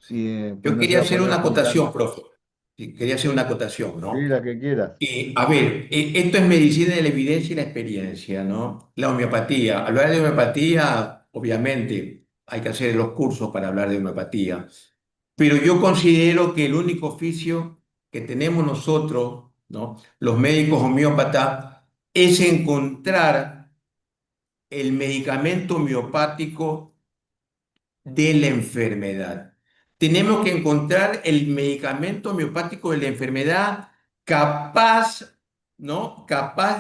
y pues yo no se quería va a hacer poder una juntar. acotación, profe. Sí, quería hacer una acotación, Sí, ¿no? la que quieras. A ver, esto es medicina de la evidencia y la experiencia, ¿no? La homeopatía. Hablar de homeopatía, obviamente, hay que hacer los cursos para hablar de homeopatía, pero yo considero que el único oficio que tenemos nosotros, ¿no? Los médicos homeópatas, es encontrar el medicamento homeopático de la enfermedad. Tenemos que encontrar el medicamento homeopático de la enfermedad capaz, ¿no? Capaz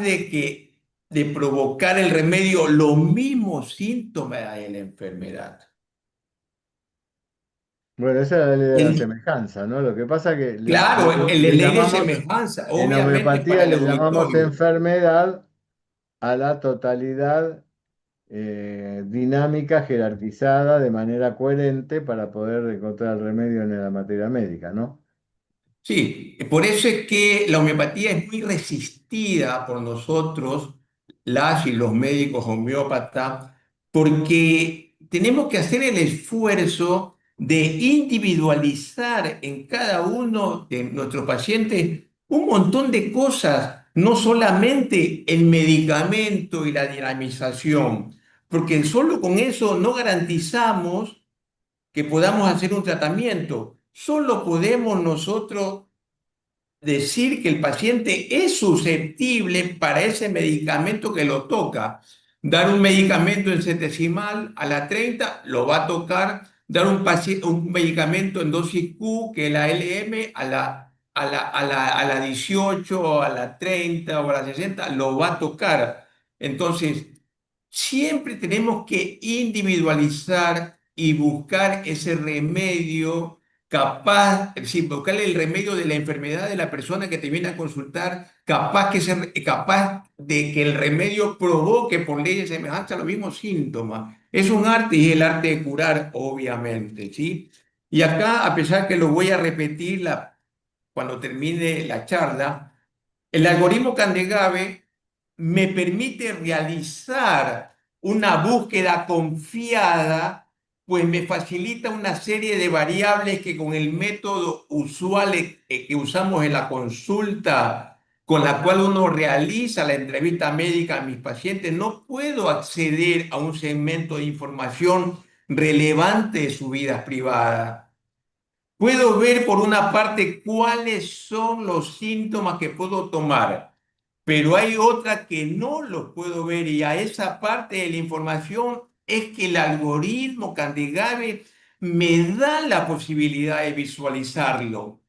de provocar el remedio los mismos síntomas de la enfermedad. Bueno, esa es la ley de la El- semejanza, ¿no? Lo que pasa que claro, el le ley de llamamos, semejanza, en obviamente para homeopatía el le llamamos auditorio. enfermedad a la totalidad dinámica, jerarquizada, de manera coherente para poder encontrar el remedio en la materia médica, ¿no? Sí, por eso es que la homeopatía es muy resistida por nosotros, las y los médicos homeópatas, porque tenemos que hacer el esfuerzo de individualizar en cada uno de nuestros pacientes un montón de cosas, no solamente el medicamento y la dinamización, porque solo con eso no garantizamos que podamos hacer un tratamiento. Solo podemos nosotros decir que el paciente es susceptible para ese medicamento que lo toca. Dar un medicamento en centesimal a la 30 lo va a tocar. Dar un medicamento en dosis Q, que es la LM, a la 18, a la 30 o a la 60, lo va a tocar. Entonces, siempre tenemos que individualizar y buscar ese remedio capaz, es decir, buscarle el remedio de la enfermedad de la persona que te viene a consultar, capaz de que el remedio provoque por ley de semejanza los mismos síntomas. Es un arte y el arte de curar, obviamente, ¿sí? Y acá, a pesar que lo voy a repetir cuando termine la charla, el algoritmo Candegave me permite realizar una búsqueda confiada, pues me facilita una serie de variables que con el método usual que usamos en la consulta, con la cual uno realiza la entrevista médica a mis pacientes, no puedo acceder a un segmento de información relevante de su vida privada. Puedo ver por una parte cuáles son los síntomas que puedo tomar, pero hay otra que no los puedo ver y a esa parte de la información es que el algoritmo Candegave me da la posibilidad de visualizarlo.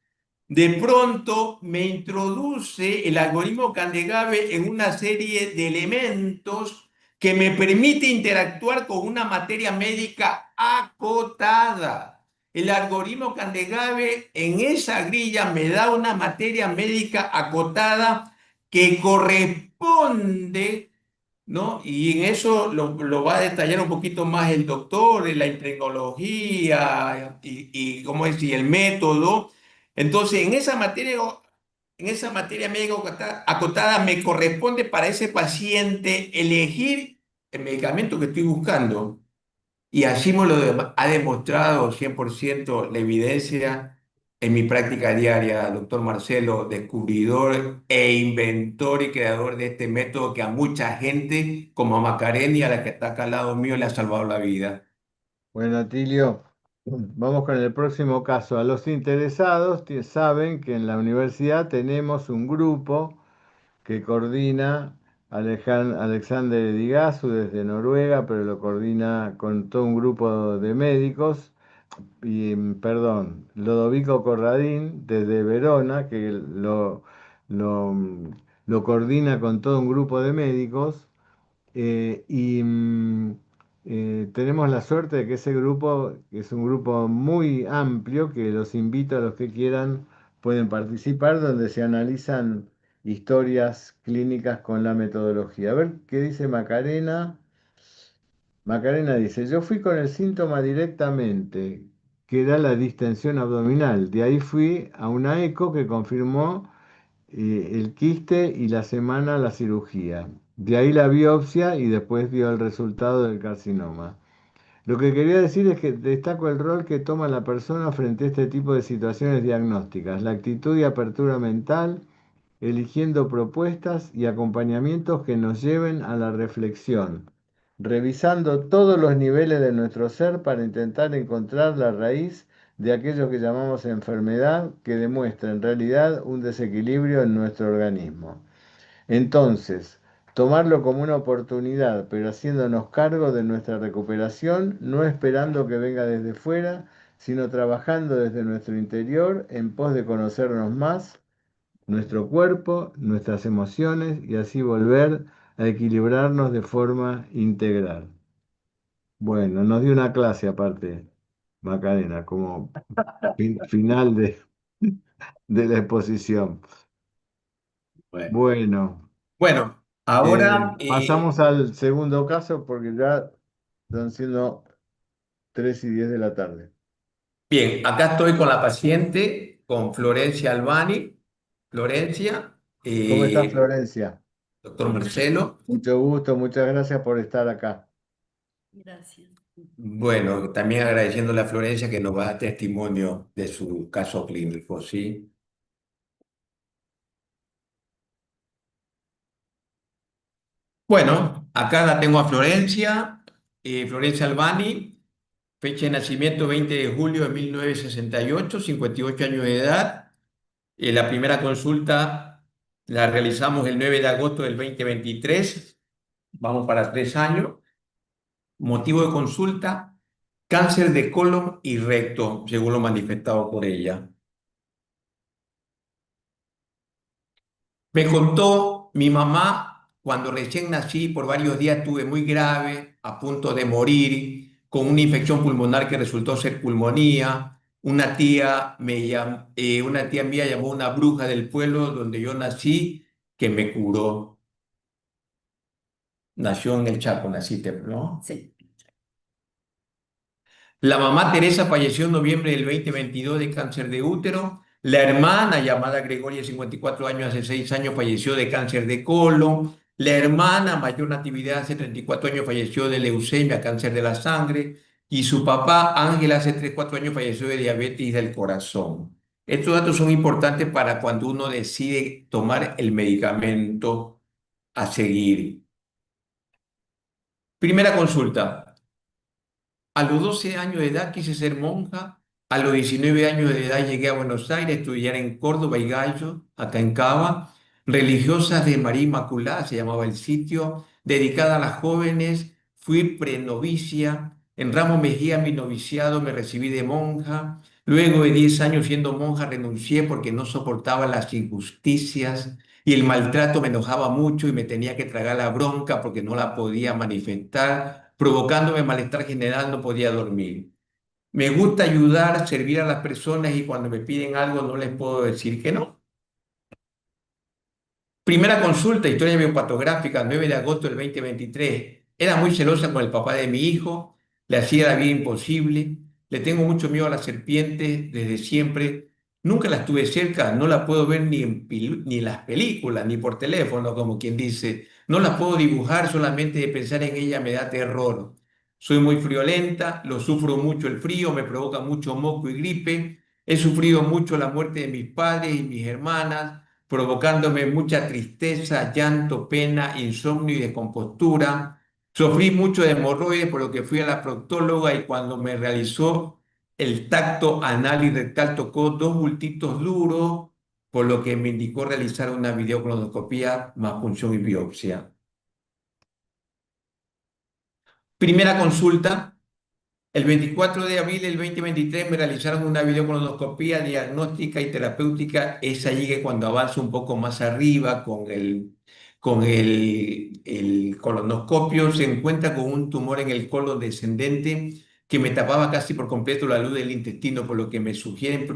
De pronto me introduce el algoritmo Candegave en una serie de elementos que me permite interactuar con una materia médica acotada. El algoritmo Candegave en esa grilla me da una materia médica acotada que corresponde, ¿no? Y en eso lo va a detallar un poquito más el doctor, en la impregnología cómo es, y el método. Entonces, en esa materia médica acotada me corresponde para ese paciente elegir el medicamento que estoy buscando. Y así me lo ha demostrado 100% la evidencia en mi práctica diaria, doctor Marcelo, descubridor e inventor y creador de este método que a mucha gente, como a Macarena y a la que está acá al lado mío, le ha salvado la vida. Bueno, Atilio, vamos con el próximo caso. A los interesados saben que en la universidad tenemos un grupo que coordina Alexander Edigazu desde Noruega, pero lo coordina con todo un grupo de médicos, y, perdón, Lodovico Corradín desde Verona, que lo, lo coordina con todo un grupo de médicos. Tenemos la suerte de que ese grupo es un grupo muy amplio, que los invito a los que quieran, pueden participar, donde se analizan historias clínicas con la metodología. A ver qué dice Macarena. Macarena dice, yo fui con el síntoma directamente, que era la distensión abdominal. De ahí fui a una eco que confirmó el quiste y la semana la cirugía. De ahí la biopsia y después dio el resultado del carcinoma. Lo que quería decir es que destaco el rol que toma la persona frente a este tipo de situaciones diagnósticas, la actitud y apertura mental, eligiendo propuestas y acompañamientos que nos lleven a la reflexión, revisando todos los niveles de nuestro ser para intentar encontrar la raíz de aquello que llamamos enfermedad, que demuestra en realidad un desequilibrio en nuestro organismo. Entonces, tomarlo como una oportunidad, pero haciéndonos cargo de nuestra recuperación, no esperando que venga desde fuera, sino trabajando desde nuestro interior en pos de conocernos más, nuestro cuerpo, nuestras emociones y así volver a equilibrarnos de forma integral. Bueno, nos dio una clase aparte, Macarena, como final de la exposición. Bueno, Bueno, bueno, ahora, pasamos al segundo caso porque ya están siendo 3:10 de la tarde. bien, acá estoy con la paciente, con Florencia Albani. Florencia, ¿Cómo estás, Florencia? doctor Marcelo. Mucho gusto, muchas gracias por estar acá. Bueno, también agradeciéndole a Florencia que nos va a dar testimonio de su caso clínico, ¿sí? Bueno, acá la tengo a Florencia, Florencia Albani, fecha de nacimiento 20 de julio de 1968, 58 años de edad. La primera consulta la realizamos el 9 de agosto del 2023, vamos para 3 años. Motivo de consulta, cáncer de colon y recto, según lo manifestado por ella. Me contó mi mamá, cuando recién nací, por varios días estuve muy grave, a punto de morir, con una infección pulmonar que resultó ser pulmonía. Una tía mía llamó a una bruja del pueblo donde yo nací, que me curó. Nació en el Chaco, naciste, ¿no? Sí. La mamá Teresa falleció en noviembre del 2022 de cáncer de útero. La hermana, llamada Gregoria, 54 años, hace 6 años, falleció de cáncer de colon. La hermana mayor Natividad hace 34 años falleció de leucemia, cáncer de la sangre, y su papá Ángel hace 3 4 años falleció de diabetes del corazón. Estos datos son importantes para cuando uno decide tomar el medicamento a seguir. Primera consulta. A los 12 años de edad quise ser monja. A los 19 años de edad llegué a Buenos Aires a estudiar en Córdoba y Gallo, acá en Cava. Religiosas de María Inmaculada se llamaba el sitio, dedicada a las jóvenes. Fui prenovicia. En Ramos Mejía, mi noviciado, me recibí de monja. Luego de 10 años siendo monja renuncié porque no soportaba las injusticias y el maltrato me enojaba mucho y me tenía que tragar la bronca porque no la podía manifestar, provocándome malestar general, no podía dormir. Me gusta ayudar, servir a las personas y cuando me piden algo no les puedo decir que no. Primera consulta, historia biopatográfica, 9 de agosto del 2023. Era muy celosa con el papá de mi hijo, le hacía la vida imposible, le tengo mucho miedo a las serpientes desde siempre. Nunca las tuve cerca, no la puedo ver ni en las películas, ni por teléfono, como quien dice. No las puedo dibujar, solamente de pensar en ella me da terror. Soy muy friolenta, lo sufro mucho el frío, me provoca mucho moco y gripe. He sufrido mucho la muerte de mis padres y mis hermanas provocándome mucha tristeza, llanto, pena, insomnio y descompostura. Sufrí mucho de hemorroides, por lo que fui a la proctóloga y cuando me realizó el tacto anal y rectal tocó dos bultitos duros, por lo que me indicó realizar una videocolonoscopía más punción y biopsia. Primera consulta. El 24 de abril del 2023 me realizaron una videocolonoscopía diagnóstica y terapéutica. Es allí que cuando avanzo un poco más arriba con el colonoscopio se encuentra con un tumor en el colon descendente que me tapaba casi por completo la luz del intestino, por lo que me sugieren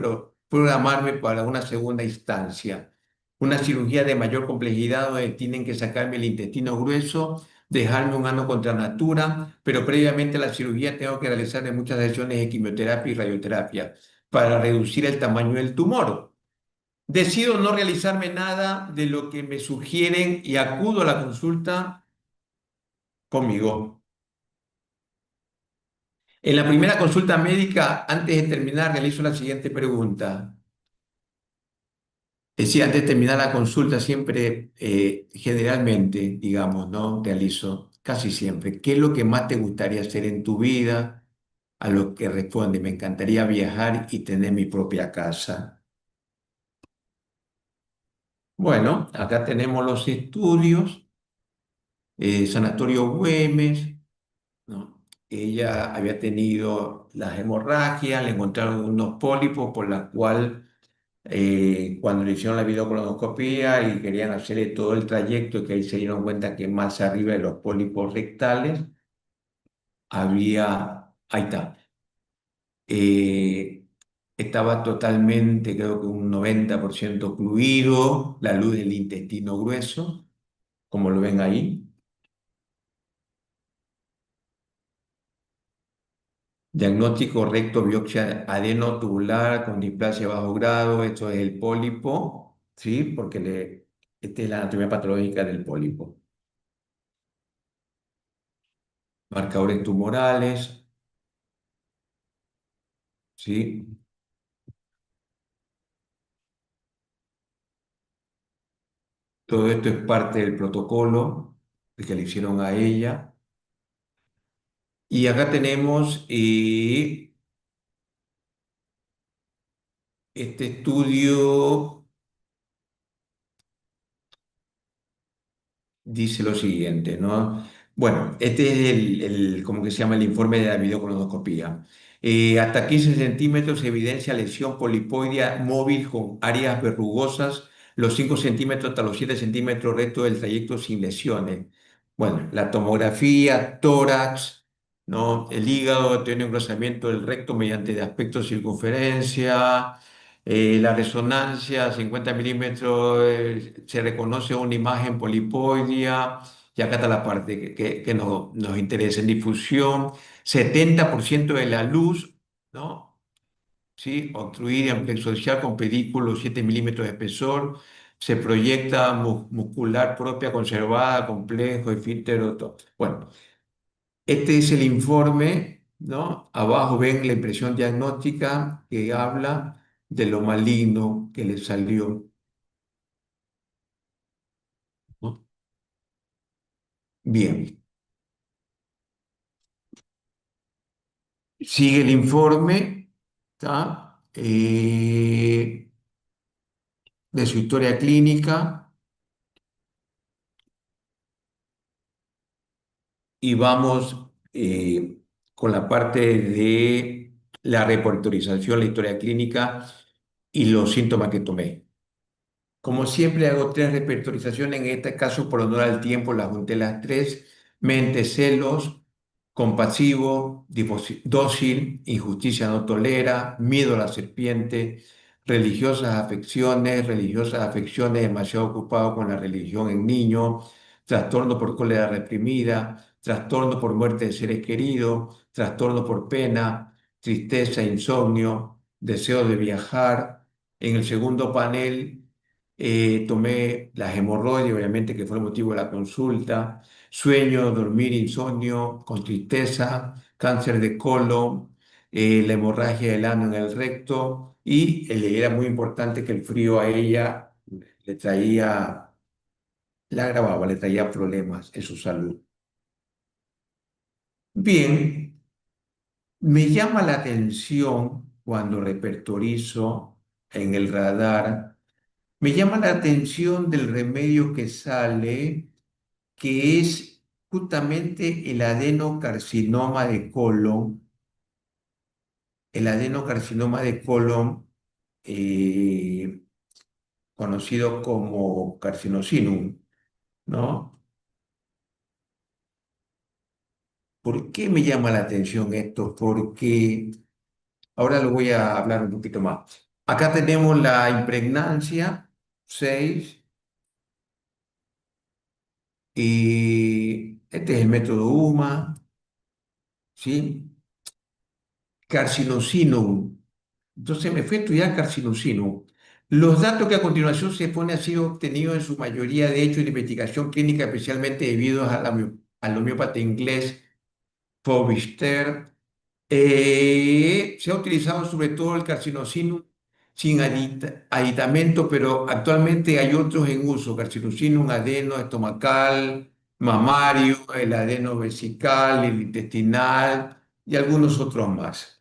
programarme para una segunda instancia. Una cirugía de mayor complejidad donde tienen que sacarme el intestino grueso, dejarme un ano contra natura, pero previamente a la cirugía tengo que realizar muchas sesiones de quimioterapia y radioterapia para reducir el tamaño del tumor. Decido no realizarme nada de lo que me sugieren y acudo a la consulta conmigo. En la primera consulta médica, antes de terminar, realizo la siguiente pregunta. Es decir, antes de terminar la consulta, siempre, generalmente, digamos, ¿no? Realizo casi siempre. ¿Qué es lo que más te gustaría hacer en tu vida? A lo que responde, me encantaría viajar y tener mi propia casa. Bueno, acá tenemos los estudios, Sanatorio Güemes, ¿no? Ella había tenido las hemorragias, le encontraron unos pólipos por la cual cuando le hicieron la videocolonoscopía y querían hacerle todo el trayecto, que ahí se dieron cuenta que más arriba de los pólipos rectales ahí está, eh, estaba totalmente, creo que un 90% ocluido, la luz del intestino grueso, como lo ven ahí. Diagnóstico recto, biopsia adenotubular con displasia de bajo grado, esto es el pólipo, ¿sí? Porque esta es la anatomía patológica del pólipo. Marcadores tumorales, ¿sí? Todo esto es parte del protocolo que le hicieron a ella. Y acá tenemos este estudio, dice lo siguiente, ¿no? Bueno, este es como que se llama el informe de la videocolonoscopía. Hasta 15 centímetros evidencia lesión polipoidea móvil con áreas verrugosas, los 5 centímetros hasta los 7 centímetros resto del trayecto sin lesiones. Bueno, la tomografía, tórax, ¿no? El hígado tiene un engrosamiento del recto mediante de aspecto circunferencia. La resonancia, 50 milímetros, se reconoce una imagen polipoidea, y acá está la parte que nos interesa en difusión, 70% de la luz, ¿no? ¿Sí? Obstruida en plexo social con pedículo 7 milímetros de espesor, se proyecta muscular propia conservada, complejo, esfínter, todo. Bueno, este es el informe, ¿no? Abajo ven la impresión diagnóstica que habla de lo maligno que le salió, ¿no? Bien, sigue el informe, ¿tá? De su historia clínica y vamos con la parte de la reportorización, la historia clínica y los síntomas que tomé. Como siempre hago tres repertorizaciones, en este caso por honor al tiempo las junté las tres: mente, celos, compasivo, dócil, injusticia no tolera, miedo a la serpiente, religiosas afecciones, demasiado ocupado con la religión en niño, trastorno por cólera reprimida, trastorno por muerte de seres queridos, trastorno por pena, tristeza, insomnio, deseo de viajar. En el segundo panel tomé las hemorroides, obviamente que fue el motivo de la consulta, sueño, dormir, insomnio, con tristeza, cáncer de colon, la hemorragia del ano en el recto y era muy importante que el frío a ella le traía, la agravaba, le traía problemas en su salud. Bien, me llama la atención cuando repertorizo en el radar, me llama la atención del remedio que sale, que es justamente el adenocarcinoma de colon. El adenocarcinoma de colon, eh, conocido como carcinosinum, ¿no? ¿Por qué me llama la atención esto? Porque ahora lo voy a hablar un poquito más. Acá tenemos la impregnancia 6 y este es el método UMA, ¿sí? Carcinosinum. Entonces me fui a estudiar carcinosinum. Los datos que a continuación se pone han sido obtenidos en su mayoría, de hecho, en investigación clínica, especialmente debido a al homeópata inglés Fobister. Se ha utilizado sobre todo el carcinosinum sin aditamento, pero actualmente hay otros en uso: carcinosinum adeno estomacal, mamario, el adeno vesical, el intestinal y algunos otros más.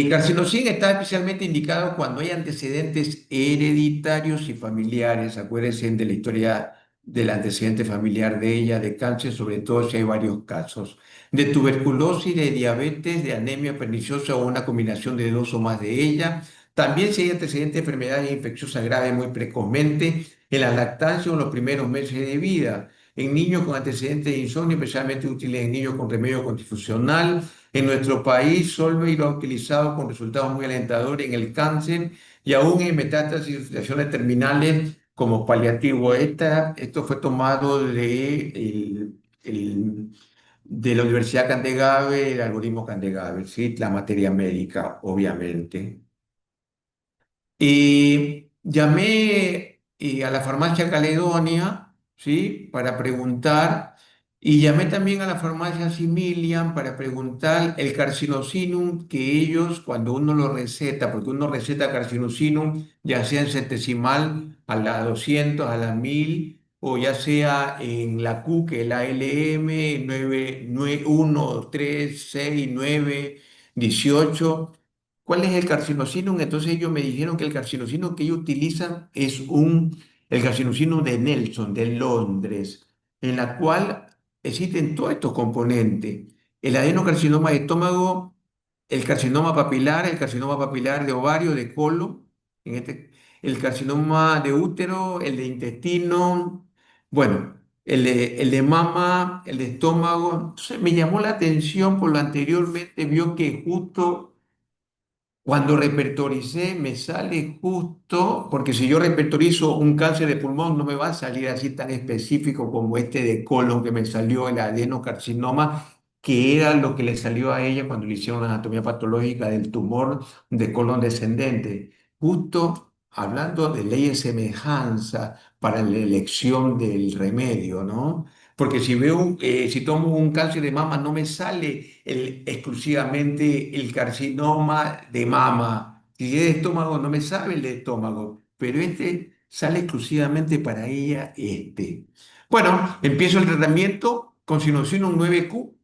Carcinosina está especialmente indicado cuando hay antecedentes hereditarios y familiares. Acuérdense de la historia del antecedente familiar de ella, de cáncer, sobre todo si hay varios casos, de tuberculosis, de diabetes, de anemia perniciosa o una combinación de dos o más de ellas. También si hay antecedentes de enfermedades infecciosas graves muy precozmente, en la lactancia o en los primeros meses de vida, en niños con antecedentes de insomnio, especialmente útiles en niños con remedio constitucional. En nuestro país, Solvay lo ha utilizado con resultados muy alentadores en el cáncer y aún en metástasis y situaciones terminales como paliativo. Esto fue tomado de la Universidad Candegave, el algoritmo Candegave, ¿sí? La materia médica, obviamente. Y llamé a la farmacia Caledonia, ¿sí? Para preguntar, y llamé también a la farmacia Similian para preguntar el carcinosinum que ellos, cuando uno lo receta, porque uno receta carcinosinum, ya sea en centesimal, a la 200, a la 1000, o ya sea en la Q, que es la LM 1, 3, 6, 9, 18. ¿Cuál es el carcinosinum? Entonces ellos me dijeron que el carcinosinum que ellos utilizan es el carcinosinum de Nelson, de Londres, en la cual existen todos estos componentes: el adenocarcinoma de estómago, el carcinoma papilar de ovario, de colon, el carcinoma de útero, el de intestino, bueno, el de mama, el de estómago. Entonces me llamó la atención por lo anteriormente, vio que justo cuando repertoricé me sale justo, porque si yo repertorizo un cáncer de pulmón no me va a salir así tan específico como este de colon que me salió, el adenocarcinoma, que era lo que le salió a ella cuando le hicieron la anatomía patológica del tumor de colon descendente. justo hablando de ley de semejanza para la elección del remedio, ¿no? Porque si tomo un cáncer de mama, no me sale exclusivamente el carcinoma de mama. Si es de estómago, no me sale el de estómago. Pero este sale exclusivamente para ella, este. Bueno, empiezo el tratamiento con sinusinas 9Q,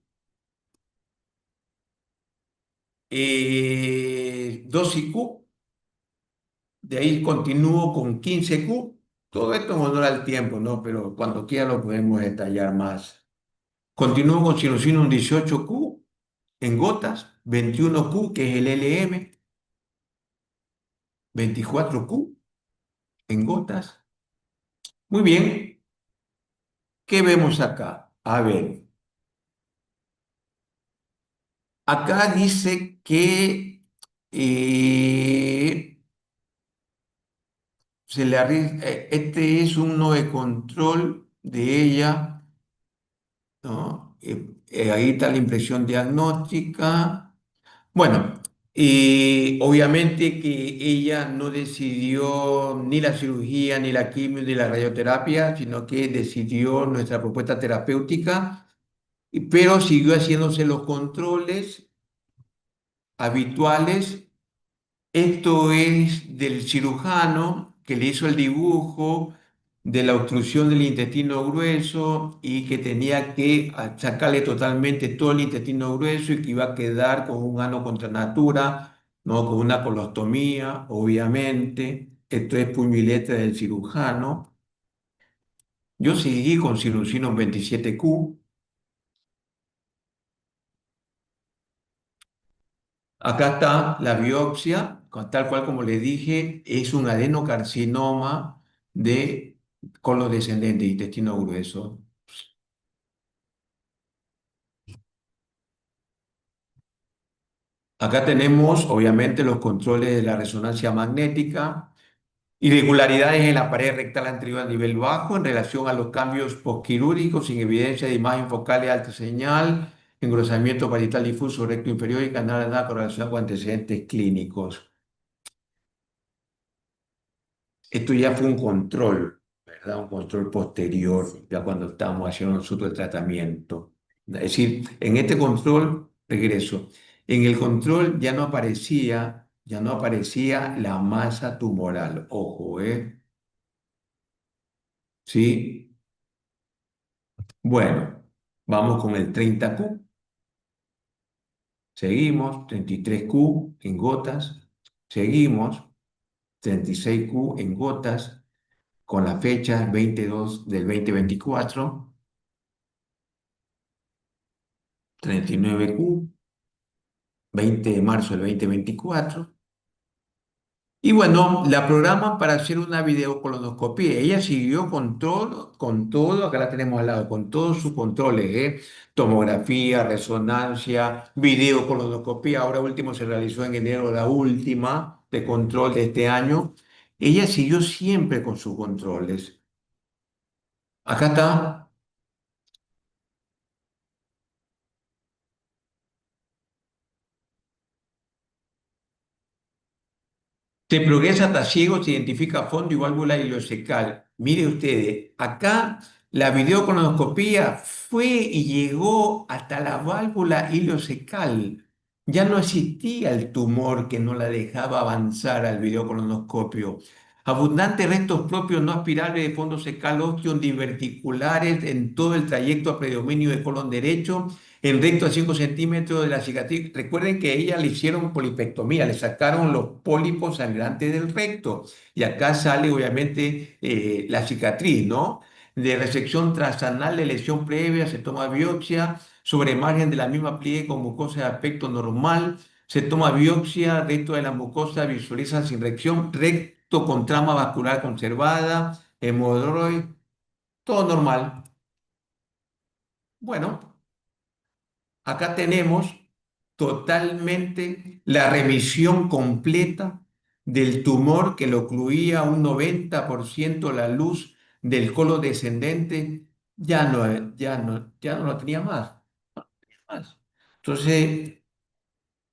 dosis Q. De ahí continúo con 15Q. Todo esto en honor al tiempo, ¿no? Pero cuando quiera lo podemos detallar más. Continúo con sinusinas 18Q en gotas, 21Q, que es el LM, 24Q en gotas. Muy bien, ¿qué vemos acá? A ver, acá dice que este es uno de control de ella, ¿no? Ahí está la impresión diagnóstica. Bueno, obviamente que ella no decidió ni la cirugía, ni la quimio, ni la radioterapia, sino que decidió nuestra propuesta terapéutica, pero siguió haciéndose los controles habituales. Esto es del cirujano que le hizo el dibujo de la obstrucción del intestino grueso y que tenía que sacarle totalmente todo el intestino grueso y que iba a quedar con un ano contra natura, ¿no? Con una colostomía, obviamente. Esto es puño y letra del cirujano. Yo seguí con Sinusinon 27Q. Acá está la biopsia, tal cual como le dije, es un adenocarcinoma de colon descendente, intestino grueso. Acá tenemos, obviamente, los controles de la resonancia magnética, irregularidades en la pared rectal anterior a nivel bajo en relación a los cambios posquirúrgicos sin evidencia de imagen focal de alta señal, engrosamiento parietal difuso recto inferior y canal anal con relación con antecedentes clínicos. Esto ya fue un control, ¿verdad? Un control posterior, ya cuando estábamos haciendo nosotros el tratamiento. Es decir, en este control, regreso, en el control ya no aparecía la masa tumoral. Ojo, ¿eh? ¿Sí? Bueno, vamos con el 30Q. Seguimos, 33Q en gotas. Seguimos, 36Q en gotas, con la fecha 22 del 2024. 39Q, 20 de marzo del 2024. Y bueno, la programan para hacer una videocolonoscopia. Ella siguió con todo, acá la tenemos al lado, con todos sus controles, ¿eh? Tomografía, resonancia, videocolonoscopia. Ahora último se realizó en enero la última de control de este año. Ella siguió siempre con sus controles. Acá está. Se progresa hasta ciego, se identifica fondo y válvula ileocecal. Mire ustedes, acá la videocolonoscopía fue y llegó hasta la válvula ileocecal. Ya no existía el tumor que no la dejaba avanzar al videocolonoscopio. Abundantes restos propios no aspirables de fondo secal óseo diverticulares en todo el trayecto a predominio de colon derecho en recto a 5 centímetros de la cicatriz. Recuerden que a ella le hicieron polipectomía, le sacaron los pólipos sangrantes del recto. Y acá sale obviamente la cicatriz, ¿no? De resección transanal de lesión previa, se toma biopsia sobre margen de la misma pliegue con mucosa de aspecto normal, se toma biopsia, recto de la mucosa visualiza sin reacción, recto con trama vascular conservada, hemorroide, todo normal. Bueno. Acá tenemos totalmente la remisión completa del tumor que lo ocluía un 90% la luz del colon descendente, ya no lo tenía más. Entonces,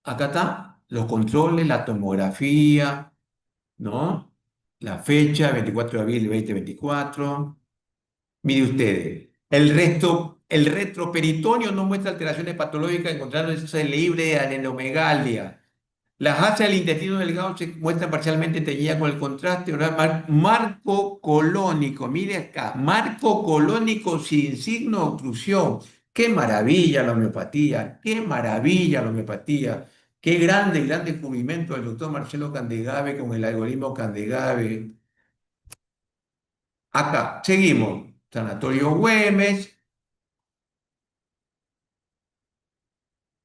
acá está los controles, la tomografía, ¿no? La fecha, 24 de abril de 2024. Mire ustedes, el retroperitoneo no muestra alteraciones patológicas encontrándose libre de adenomegalia. Las asas del intestino delgado se muestran parcialmente teñidas con el contraste oral marco colónico. Mire acá, marco colónico sin signo de obstrucción. Qué maravilla la homeopatía, qué maravilla la homeopatía. Qué grande, gran descubrimiento del doctor Marcelo Candegave con el algoritmo Candegave. Acá, seguimos. Sanatorio Güemes.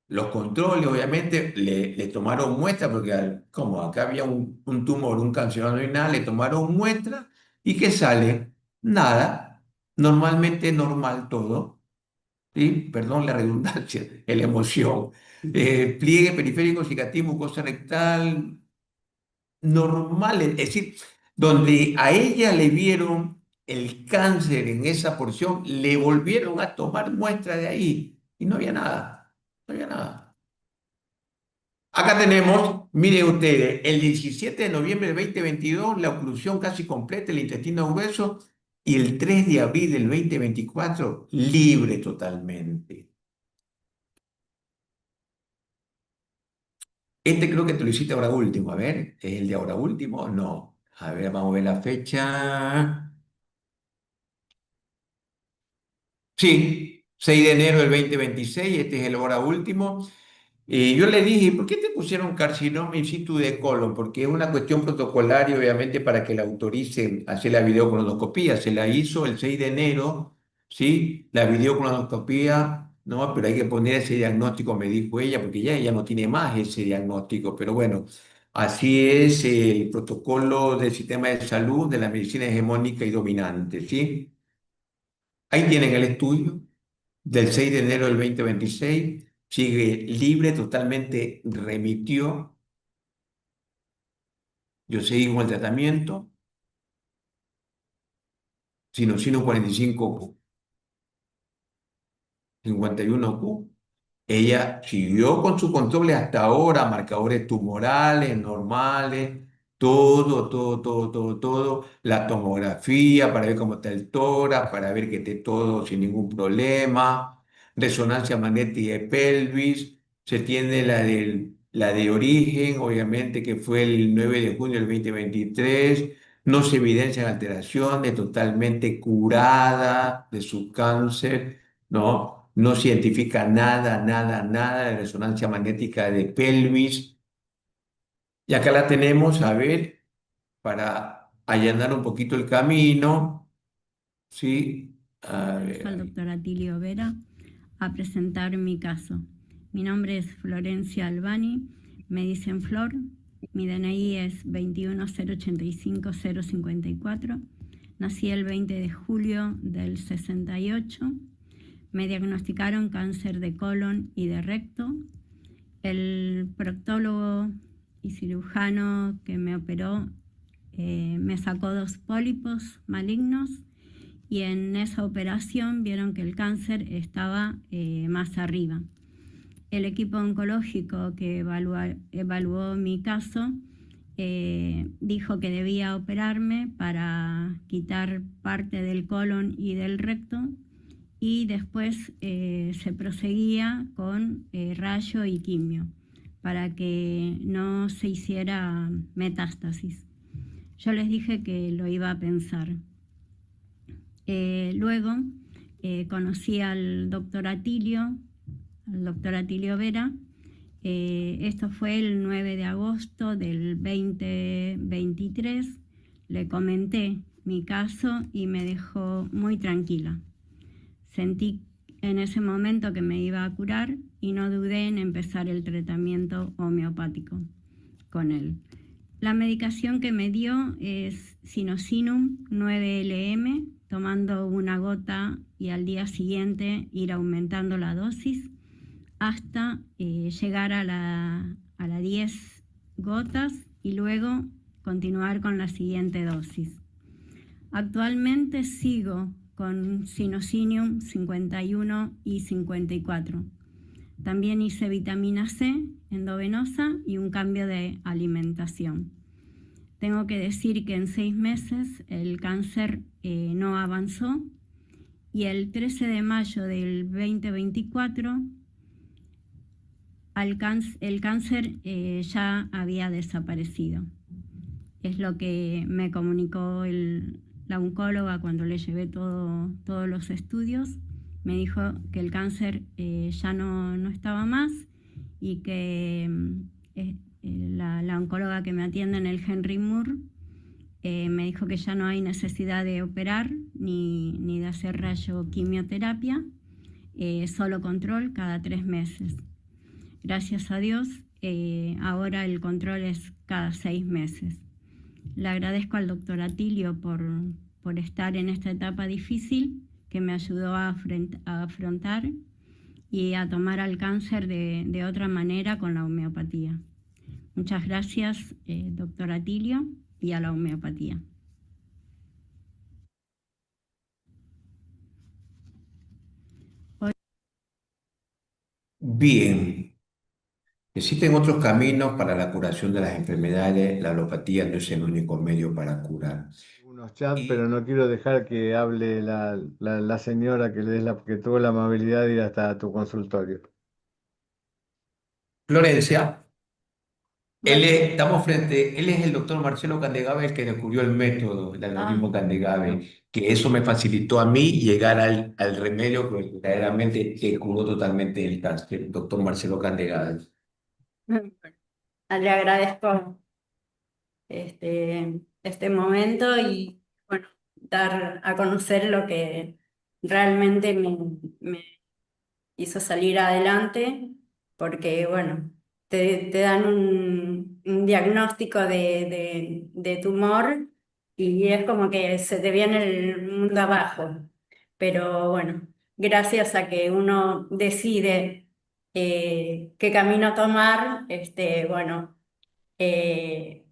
Los controles, obviamente, le tomaron muestra, porque como acá había un tumor, un cancerano renal, le tomaron muestra, ¿y qué sale? Nada, normalmente normal todo, ¿sí? Perdón la redundancia, la emoción. Pliegue periférico, cicatriz, mucosa rectal, normal, es decir, donde a ella le vieron el cáncer en esa porción, le volvieron a tomar muestra de ahí, y no había nada, no había nada. Acá tenemos, miren ustedes, el 17 de noviembre del 2022, la oclusión casi completa del intestino grueso y el 3 de abril del 2024, libre totalmente. Este creo que te lo hiciste ahora último, a ver, ¿es el de ahora último? No. A ver, vamos a ver la fecha. Sí, 6 de enero del 2026, este es el ahora último. Y yo le dije, ¿por qué te pusieron carcinoma in situ de colon? Porque es una cuestión protocolaria, obviamente, para que la autoricen hacer la videocolonoscopía. Se la hizo el 6 de enero, ¿sí? La videocolonoscopía, no, pero hay que poner ese diagnóstico, me dijo ella, porque ya ella no tiene más ese diagnóstico. Pero bueno, así es el protocolo del sistema de salud de la medicina hegemónica y dominante, ¿sí? Ahí tienen el estudio del 6 de enero del 2026, sigue libre, totalmente remitió. Yo seguí con el tratamiento, Sinosino 45Q, 51Q. Ella siguió con su control hasta ahora, marcadores tumorales, normales, todo. La tomografía para ver cómo está el tórax, para ver que esté todo sin ningún problema. Resonancia magnética de pelvis. Se tiene la de origen, obviamente, que fue el 9 de junio del 2023. No se evidencian alteraciones, totalmente curada de su cáncer, ¿no? No se identifica nada de resonancia magnética de pelvis. Y acá la tenemos, a ver, para allanar un poquito el camino, ¿sí? A ver, Al ahí. doctor Atilio Vera a presentar mi caso. Mi nombre es Florencia Albani, me dicen Flor, mi DNI es 21085-054, nací el 20 de julio del 68, me diagnosticaron cáncer de colon y de recto. El proctólogo y cirujano que me operó me sacó 2 pólipos malignos y en esa operación vieron que el cáncer estaba más arriba. El equipo oncológico que evaluó mi caso dijo que debía operarme para quitar parte del colon y del recto y después se proseguía con rayo y quimio para que no se hiciera metástasis. Yo les dije que lo iba a pensar. Luego conocí al doctor Atilio Vera. Esto fue el 9 de agosto del 2023. Le comenté mi caso y me dejó muy tranquila. Sentí en ese momento que me iba a curar y no dudé en empezar el tratamiento homeopático con él. La medicación que me dio es Sinosinum 9LM, tomando una gota y al día siguiente ir aumentando la dosis hasta llegar a la 10 gotas y luego continuar con la siguiente dosis. Actualmente sigo con Sinosinium 51 y 54. También hice vitamina C endovenosa y un cambio de alimentación. Tengo que decir que en 6 meses el cáncer no avanzó y el 13 de mayo del 2024 el cáncer ya había desaparecido. Es lo que me comunicó la oncóloga cuando le llevé todos los estudios. Me dijo que el cáncer ya no estaba más y que la oncóloga que me atiende en el Henry Moore me dijo que ya no hay necesidad de operar ni de hacer radioquimioterapia, solo control cada 3 meses. Gracias a Dios, ahora el control es cada 6 meses. Le agradezco al doctor Atilio por estar en esta etapa difícil que me ayudó a afrontar y a tomar al cáncer de otra manera con la homeopatía. Muchas gracias, doctor Atilio, y a la homeopatía. Bien, existen otros caminos para la curación de las enfermedades. La alopatía no es el único medio para curar. Unos chats, pero Y no quiero dejar que hable la señora que tuvo la amabilidad de ir hasta tu consultorio. Florencia, Bueno, él es el doctor Marcelo Candegave el que descubrió el método del ah, algoritmo Candegave, que eso me facilitó a mí llegar al remedio que verdaderamente que curó totalmente el cáncer, doctor Marcelo Candegave. Le agradezco este momento y bueno, dar a conocer lo que realmente me hizo salir adelante, porque bueno, te dan un diagnóstico de tumor y es como que se te viene el mundo abajo. Pero bueno, gracias a que uno decide qué camino tomar, bueno, eh,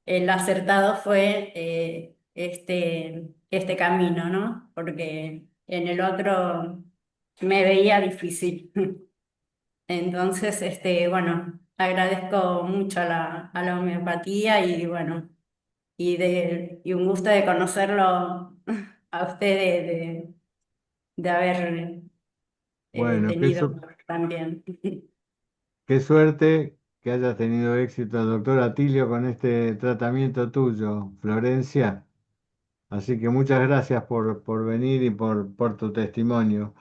el acertado fue este camino, ¿no? Porque en el otro me veía difícil. Entonces, bueno, agradezco mucho a la homeopatía y bueno, y un gusto de conocerlo a usted de haber Bueno, tenido también. qué suerte que hayas tenido éxito, doctor Atilio, con este tratamiento tuyo, Florencia. Así que muchas gracias por venir y por tu testimonio.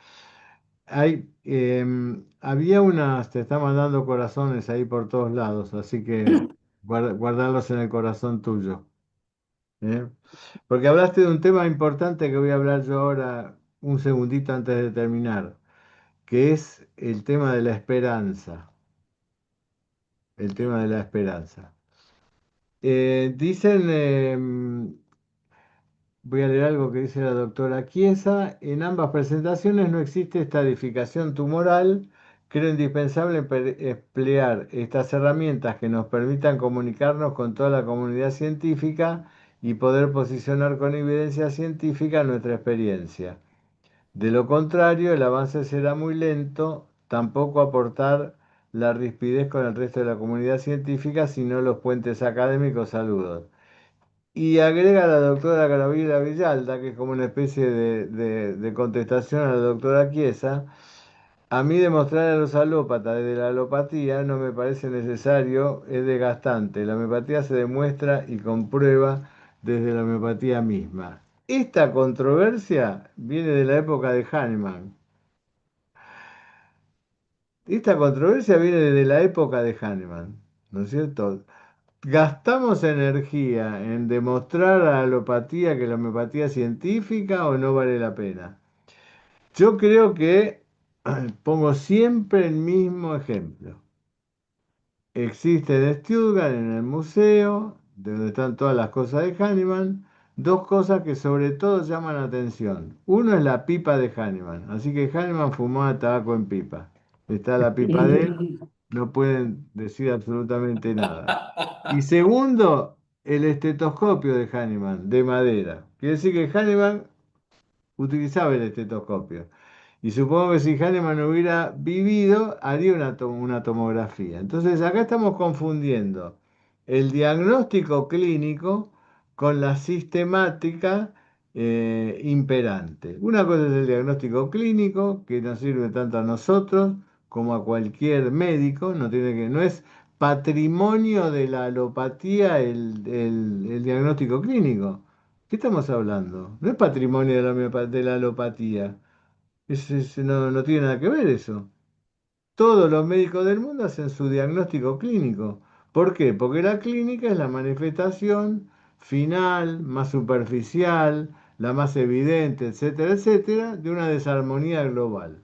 Había te está mandando corazones ahí por todos lados, así que guardarlos en el corazón tuyo. ¿Eh? Porque hablaste de un tema importante que voy a hablar yo ahora un segundito antes de terminar, que es el tema de la esperanza, el tema de la esperanza. Dicen, voy a leer algo que dice la doctora Chiesa. En ambas presentaciones no existe estadificación tumoral. Creo indispensable emplear estas herramientas que nos permitan comunicarnos con toda la comunidad científica y poder posicionar con evidencia científica nuestra experiencia. De lo contrario, el avance será muy lento, tampoco aportar la rispidez con el resto de la comunidad científica, sino los puentes académicos. Saludos. Y agrega la doctora Gabriela Villalda, que es como una especie de contestación a la doctora Chiesa. A mí demostrar a los alópatas desde la alopatía no me parece necesario, es desgastante. La homeopatía se demuestra y comprueba desde la homeopatía misma. Esta controversia viene de la época de Hahnemann. Esta controversia viene desde la época de Hahnemann, ¿no es cierto? ¿Gastamos energía en demostrar a la alopatía que la homeopatía es científica o no vale la pena? Yo creo que pongo siempre el mismo ejemplo. Existe en Stuttgart, en el museo, de donde están todas las cosas de Hahnemann, dos cosas que sobre todo llaman la atención. Uno es la pipa de Hahnemann, así que Hahnemann fumaba tabaco en pipa. Está la pipa de él, no pueden decir absolutamente nada. Y segundo, el estetoscopio de Hahnemann, de madera. Quiere decir que Hahnemann utilizaba el estetoscopio. Y supongo que si Hahnemann hubiera vivido, haría una tomografía. Entonces acá estamos confundiendo el diagnóstico clínico con la sistemática imperante. Una cosa es el diagnóstico clínico, que nos sirve tanto a nosotros como a cualquier médico, no es patrimonio de la alopatía el diagnóstico clínico. ¿Qué estamos hablando? No es patrimonio de de la alopatía. No tiene nada que ver eso. Todos los médicos del mundo hacen su diagnóstico clínico. ¿Por qué? Porque la clínica es la manifestación final, más superficial, la más evidente, etcétera, etcétera, de una desarmonía global.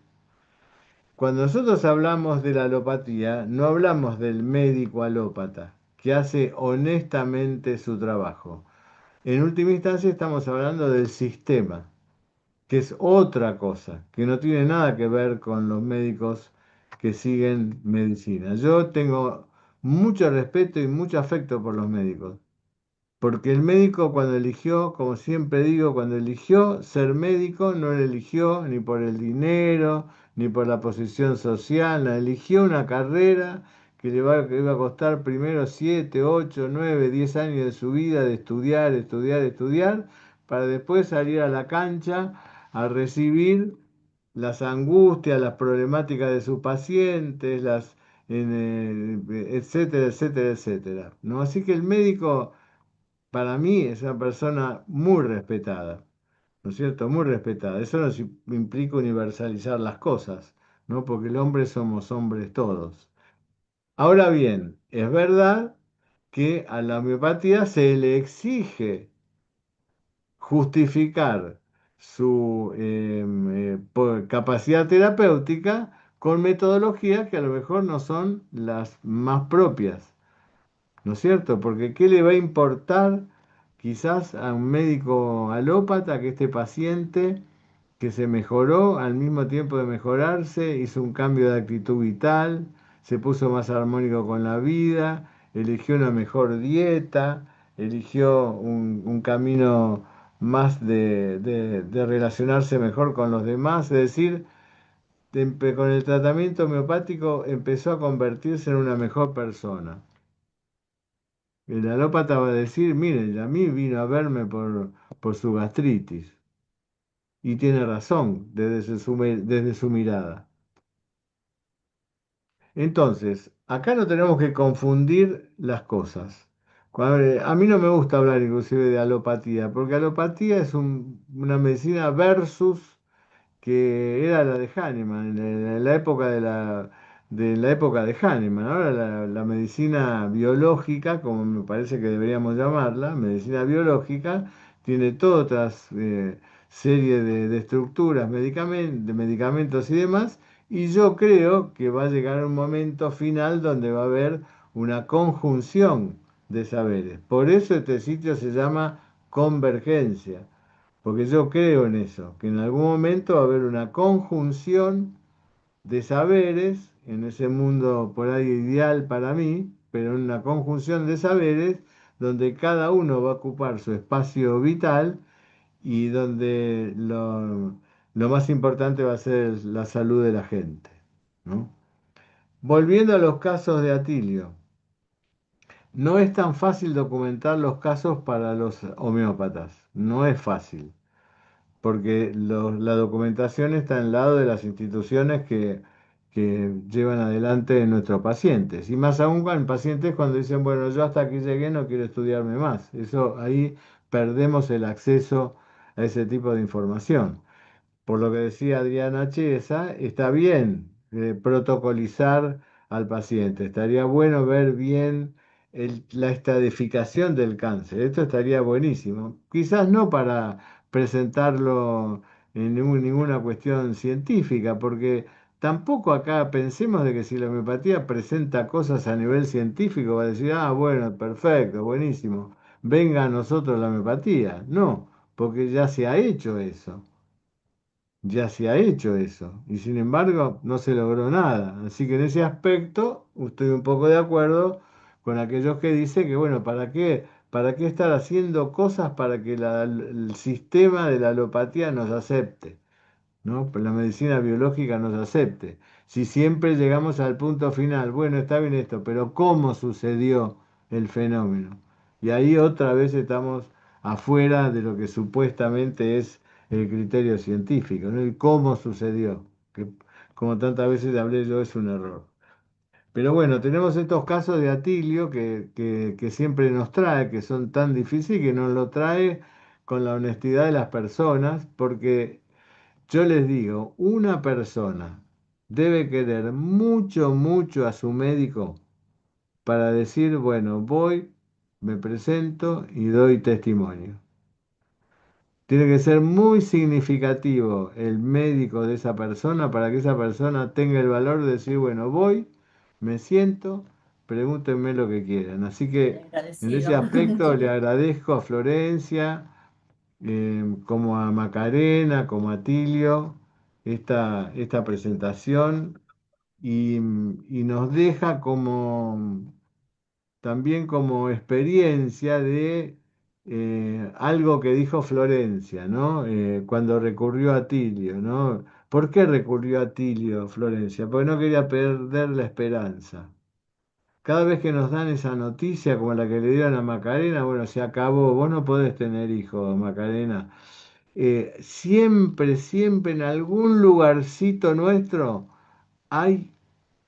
Cuando nosotros hablamos de la alopatía, no hablamos del médico alópata, que hace honestamente su trabajo. En última instancia estamos hablando del sistema, que es otra cosa, que no tiene nada que ver con los médicos que siguen medicina. Yo tengo mucho respeto y mucho afecto por los médicos, porque el médico cuando eligió, como siempre digo, cuando eligió ser médico, no lo eligió ni por el dinero, ni por la posición social, no, eligió una carrera que iba a costar primero 7, 8, 9, 10 años de su vida de estudiar, estudiar, estudiar, para después salir a la cancha a recibir las angustias, las problemáticas de sus pacientes, etcétera, etcétera, etcétera. ¿No? Así que el médico para mí es una persona muy respetada, ¿no es cierto? Muy respetada. Eso no implica universalizar las cosas, ¿no? Porque el hombre somos hombres todos. Ahora bien, es verdad que a la homeopatía se le exige justificar su capacidad terapéutica con metodologías que a lo mejor no son las más propias. ¿No es cierto? Porque ¿qué le va a importar quizás a un médico alópata que este paciente que se mejoró al mismo tiempo de mejorarse, hizo un cambio de actitud vital, se puso más armónico con la vida, eligió una mejor dieta, eligió un camino más de relacionarse mejor con los demás? Es decir, con el tratamiento homeopático empezó a convertirse en una mejor persona. El alópata va a decir, mire, a mí vino a verme por su gastritis. Y tiene razón desde su mirada. Entonces, acá no tenemos que confundir las cosas. A mí no me gusta hablar inclusive de alopatía, porque alopatía es una medicina versus que era la de Hahnemann, en la época de la época de Hahnemann. Ahora la medicina biológica, como me parece que deberíamos llamarla, medicina biológica, tiene toda otra serie de estructuras, de medicamentos y demás, y yo creo que va a llegar un momento final donde va a haber una conjunción de saberes. Por eso este sitio se llama convergencia, porque yo creo en eso, que en algún momento va a haber una conjunción de saberes en ese mundo por ahí ideal para mí, pero en una conjunción de saberes donde cada uno va a ocupar su espacio vital y donde lo más importante va a ser la salud de la gente, ¿no? Volviendo a los casos de Atilio, no es tan fácil documentar los casos para los homeópatas, no es fácil porque la documentación está al lado de las instituciones que llevan adelante nuestros pacientes. Y más aún con pacientes cuando dicen, bueno, yo hasta aquí llegué, no quiero estudiarme más. Eso ahí perdemos el acceso a ese tipo de información. Por lo que decía Adriana Chiesa, está bien protocolizar al paciente. Estaría bueno ver bien la estadificación del cáncer. Esto estaría buenísimo. Quizás no para presentarlo en ninguna cuestión científica, porque tampoco acá pensemos de que si la homeopatía presenta cosas a nivel científico, va a decir, ah, bueno, perfecto, buenísimo, venga a nosotros la homeopatía. No, porque ya se ha hecho eso. Ya se ha hecho eso y sin embargo no se logró nada. Así que en ese aspecto estoy un poco de acuerdo con aquellos que dicen que, bueno, para qué estar haciendo cosas para que el sistema de la alopatía nos acepte, ¿no? Pues la medicina biológica nos acepte? Si siempre llegamos al punto final, bueno, está bien esto, pero ¿cómo sucedió el fenómeno. Y ahí otra vez estamos afuera de lo que supuestamente es el criterio científico, ¿no? El cómo sucedió, que como tantas veces hablé yo es un error. Pero bueno, tenemos estos casos de Atilio que siempre nos trae, que son tan difíciles, que nos lo trae con la honestidad de las personas, porque yo les digo, una persona debe querer mucho, mucho a su médico para decir, bueno, voy, me presento y doy testimonio. Tiene que ser muy significativo el médico de esa persona para que esa persona tenga el valor de decir, bueno, voy, me siento, pregúntenme lo que quieran. Así que en ese Agradecido. aspecto le agradezco a Florencia, como a Macarena, como a Tilio, esta presentación y nos deja como también como experiencia de algo que dijo Florencia, ¿no? Cuando recurrió a Tilio, ¿no? ¿Por qué recurrió a Tilio, Florencia? Porque no quería perder la esperanza. Cada vez que nos dan esa noticia, como la que le dieron a Macarena, bueno, se acabó, vos no podés tener hijos, Macarena. Siempre, siempre en algún lugarcito nuestro hay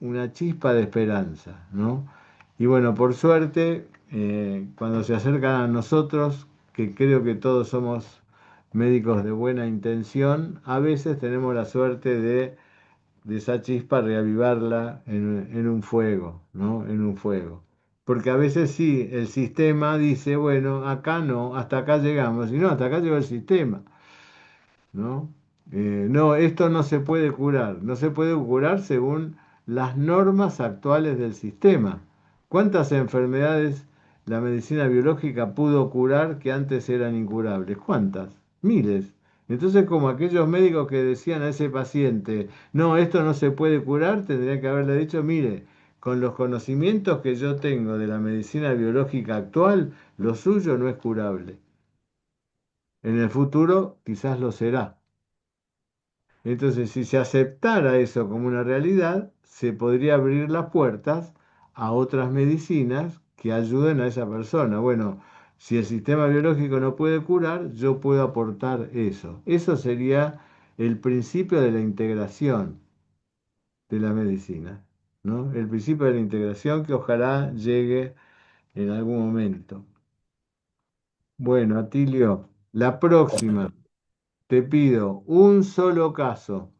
una chispa de esperanza, ¿no? Y bueno, por suerte, cuando se acercan a nosotros, que creo que todos somos médicos de buena intención, a veces tenemos la suerte de esa chispa reavivarla en un fuego, ¿no? En un fuego. Porque a veces sí, el sistema dice, bueno, acá no, hasta acá llegamos, y no, hasta acá llegó el sistema. ¿No? No, esto no se puede curar, no se puede curar según las normas actuales del sistema. ¿Cuántas enfermedades la medicina biológica pudo curar que antes eran incurables? ¿Cuántas? Miles. Entonces, como aquellos médicos que decían a ese paciente, no, esto no se puede curar, tendrían que haberle dicho, mire, con los conocimientos que yo tengo de la medicina biológica actual, lo suyo no es curable. En el futuro quizás lo será. Entonces, si se aceptara eso como una realidad, se podría abrir las puertas a otras medicinas que ayuden a esa persona. Bueno, si el sistema biológico no puede curar, yo puedo aportar eso. Eso sería el principio de la integración de la medicina, ¿no? El principio de la integración que ojalá llegue en algún momento. Bueno, Atilio, la próxima, te pido un solo caso.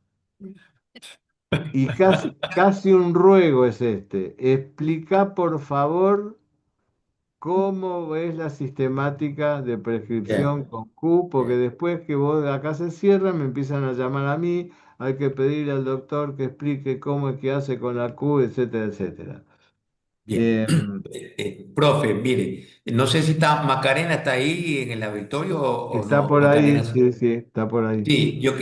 Y casi, casi un ruego es este. Explica, por favor, cómo es la sistemática de Bien, prescripción con Q, porque bien, después que vos acá se cierra, me empiezan a llamar a mí, hay que pedirle al doctor que explique cómo es que hace con la Q, etcétera, etcétera. bien. Eh, Profe, mire, no sé si está Macarena está ahí en el auditorio o está no. por ahí, Macarena. sí, sí, está por ahí. Sí, yo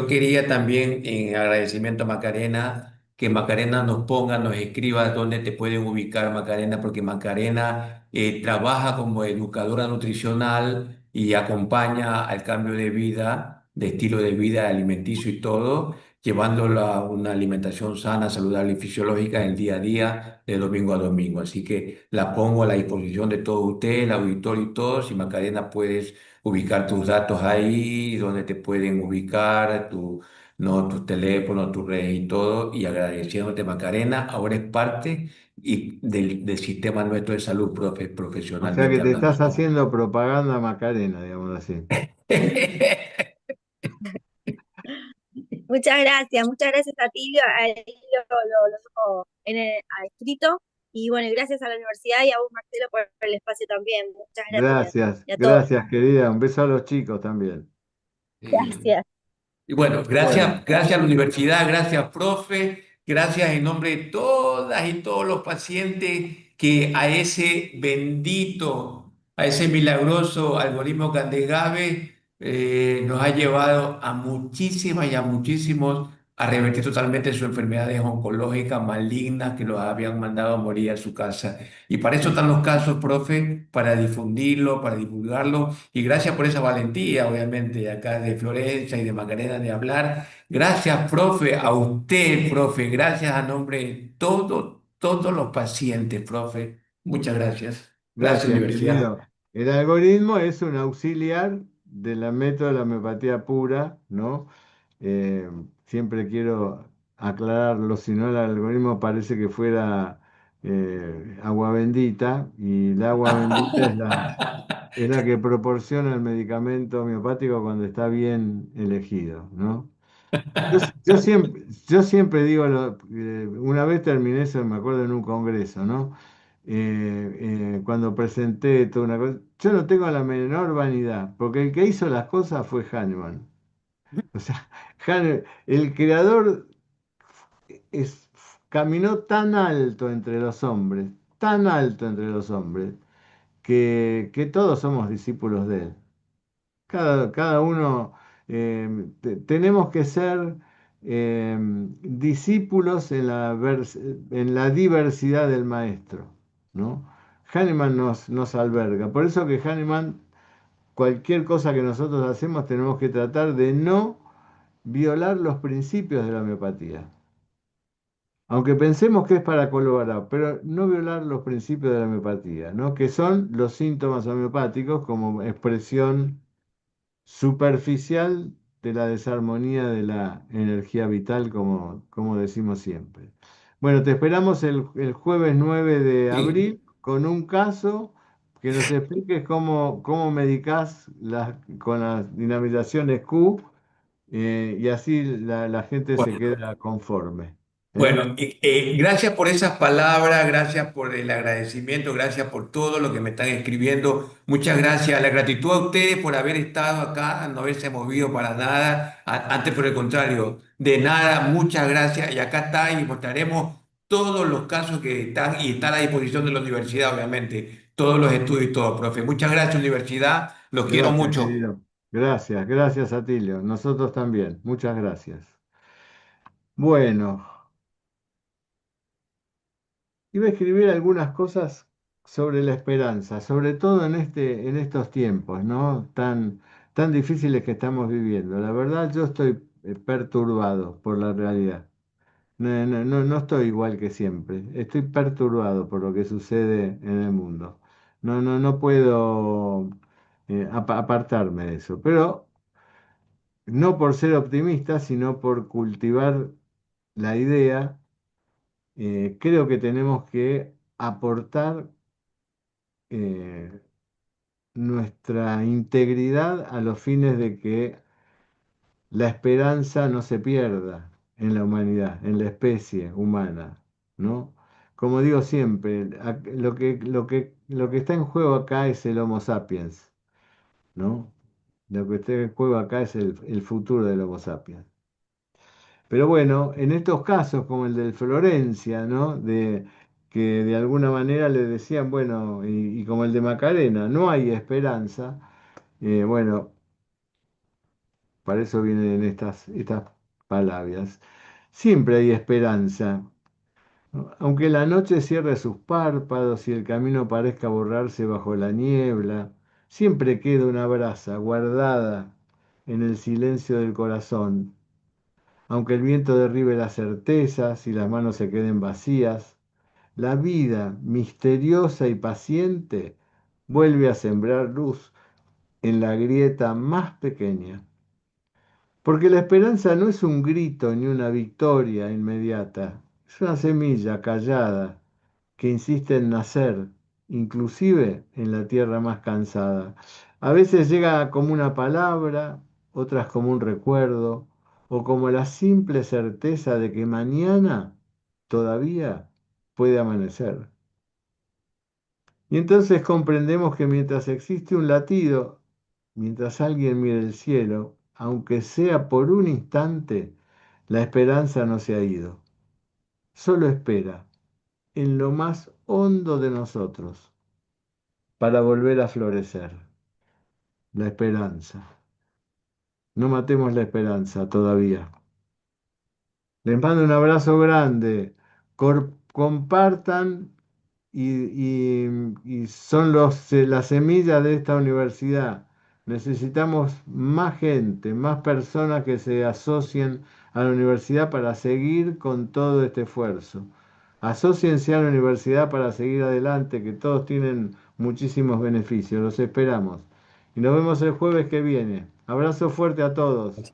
quería también, en agradecimiento a Macarena, que Macarena nos ponga, nos escriba dónde te pueden ubicar, Macarena, porque Macarena trabaja como educadora nutricional y acompaña al cambio de vida, de estilo de vida alimenticio y todo, llevándolo a una alimentación sana, saludable y fisiológica en el día a día, de domingo a domingo. Así que la pongo a la disposición de todos ustedes, el auditorio y todos, y Macarena puedes ubicar tus datos ahí, donde te pueden ubicar, no, tus teléfonos, tus redes y todo, y agradeciéndote, Macarena, ahora es parte del sistema nuestro de salud O sea que profesionalmente te hablando. estás haciendo propaganda Macarena, digamos así. Muchas gracias a Tilio, ahí lo dejo a escrito. Y bueno, y gracias a la universidad y a vos, Marcelo, por el espacio también. Muchas gracias. Gracias, Y a todos. gracias, querida. Un beso a los chicos también. Gracias. Y bueno, Bueno. gracias a la universidad, gracias, profe, gracias en nombre de todas y todos los pacientes que a ese bendito, a ese milagroso algoritmo Candegave nos ha llevado a muchísimas y a muchísimos a revertir totalmente sus enfermedades oncológicas malignas que los habían mandado a morir a su casa. Y para eso están los casos, profe, para difundirlo, para divulgarlo. Y gracias por esa valentía, obviamente, acá de Florencia y de Macarena de hablar. Gracias, profe, a usted, profe. Gracias a nombre de todos los pacientes, profe. Muchas gracias. Gracias, Gracias, universidad. querido. El algoritmo es un auxiliar de la método de la homeopatía pura, ¿no? Eh, Siempre quiero aclararlo, si no el algoritmo parece que fuera agua bendita y el agua bendita es la que proporciona el medicamento homeopático cuando está bien elegido, ¿no? Yo siempre digo, una vez terminé eso, me acuerdo en un congreso, ¿no? Cuando presenté toda una cosa, yo no tengo la menor vanidad, porque el que hizo las cosas fue Hahnemann. O sea, el creador caminó tan alto entre los hombres, tan alto entre los hombres, que todos somos discípulos de él. Cada uno tenemos que ser discípulos en la diversidad del maestro, ¿no? Hahnemann nos alberga. Por eso que Hahnemann, cualquier cosa que nosotros hacemos, tenemos que tratar de no violar los principios de la homeopatía. Aunque pensemos que es para colaborar, pero no violar los principios de la homeopatía, ¿no? Que son los síntomas homeopáticos como expresión superficial de la desarmonía de la energía vital, como decimos siempre. Bueno, te esperamos el jueves 9 de Sí. abril con un caso que nos expliques cómo medicás con las dinamizaciones Q, y así la gente se Bueno. queda conforme. ¿Eh? Bueno, gracias por esas palabras, gracias por el agradecimiento, gracias por todo lo que me están escribiendo. Muchas gracias. La gratitud a ustedes por haber estado acá, no haberse movido para nada. Antes, por el contrario, de nada, muchas gracias. Y acá está y mostraremos todos los casos que están y están a disposición de la universidad, obviamente. Todos los estudios y todo, profe. Muchas gracias, universidad. Los quiero Gracias, mucho. querido. Gracias, gracias, Atilio. Nosotros también. Muchas gracias. Bueno. Iba a escribir algunas cosas sobre la esperanza, sobre todo en estos tiempos, ¿no? Tan difíciles que estamos viviendo. La verdad, yo estoy perturbado por la realidad. No estoy igual que siempre. Estoy perturbado por lo que sucede en el mundo. No puedo apartarme de eso. Pero no por ser optimista, sino por cultivar la idea, creo que tenemos que aportar eh, nuestra integridad a los fines de que la esperanza no se pierda en la humanidad, en la especie humana, ¿no? Como digo siempre, lo que está en juego acá es el Homo sapiens, ¿no? Lo que está en juego acá es el futuro del Homo sapiens. Pero bueno, en estos casos, como el de Florencia, ¿no? Que de alguna manera le decían, bueno, y como el de Macarena, no hay esperanza. Bueno, para eso vienen estas palabras. Siempre hay esperanza, ¿no? Aunque la noche cierre sus párpados y el camino parezca borrarse bajo la niebla, siempre queda una brasa guardada en el silencio del corazón. Aunque el viento derribe las certezas y las manos se queden vacías, la vida misteriosa y paciente vuelve a sembrar luz en la grieta más pequeña. Porque la esperanza no es un grito ni una victoria inmediata, es una semilla callada que insiste en nacer, inclusive en la tierra más cansada. A veces llega como una palabra, otras como un recuerdo, o como la simple certeza de que mañana todavía puede amanecer. Y entonces comprendemos que mientras existe un latido, mientras alguien mira el cielo, aunque sea por un instante, la esperanza no se ha ido. Solo espera en lo más hondo de nosotros para volver a florecer. La esperanza. No matemos la esperanza todavía. Les mando un abrazo grande. Compartan y son la semilla de esta universidad. Necesitamos más gente, más personas que se asocien a la universidad para seguir con todo este esfuerzo. Asóciense a la universidad para seguir adelante, que todos tienen muchísimos beneficios. Los esperamos. Y nos vemos el jueves que viene. Abrazo fuerte a todos.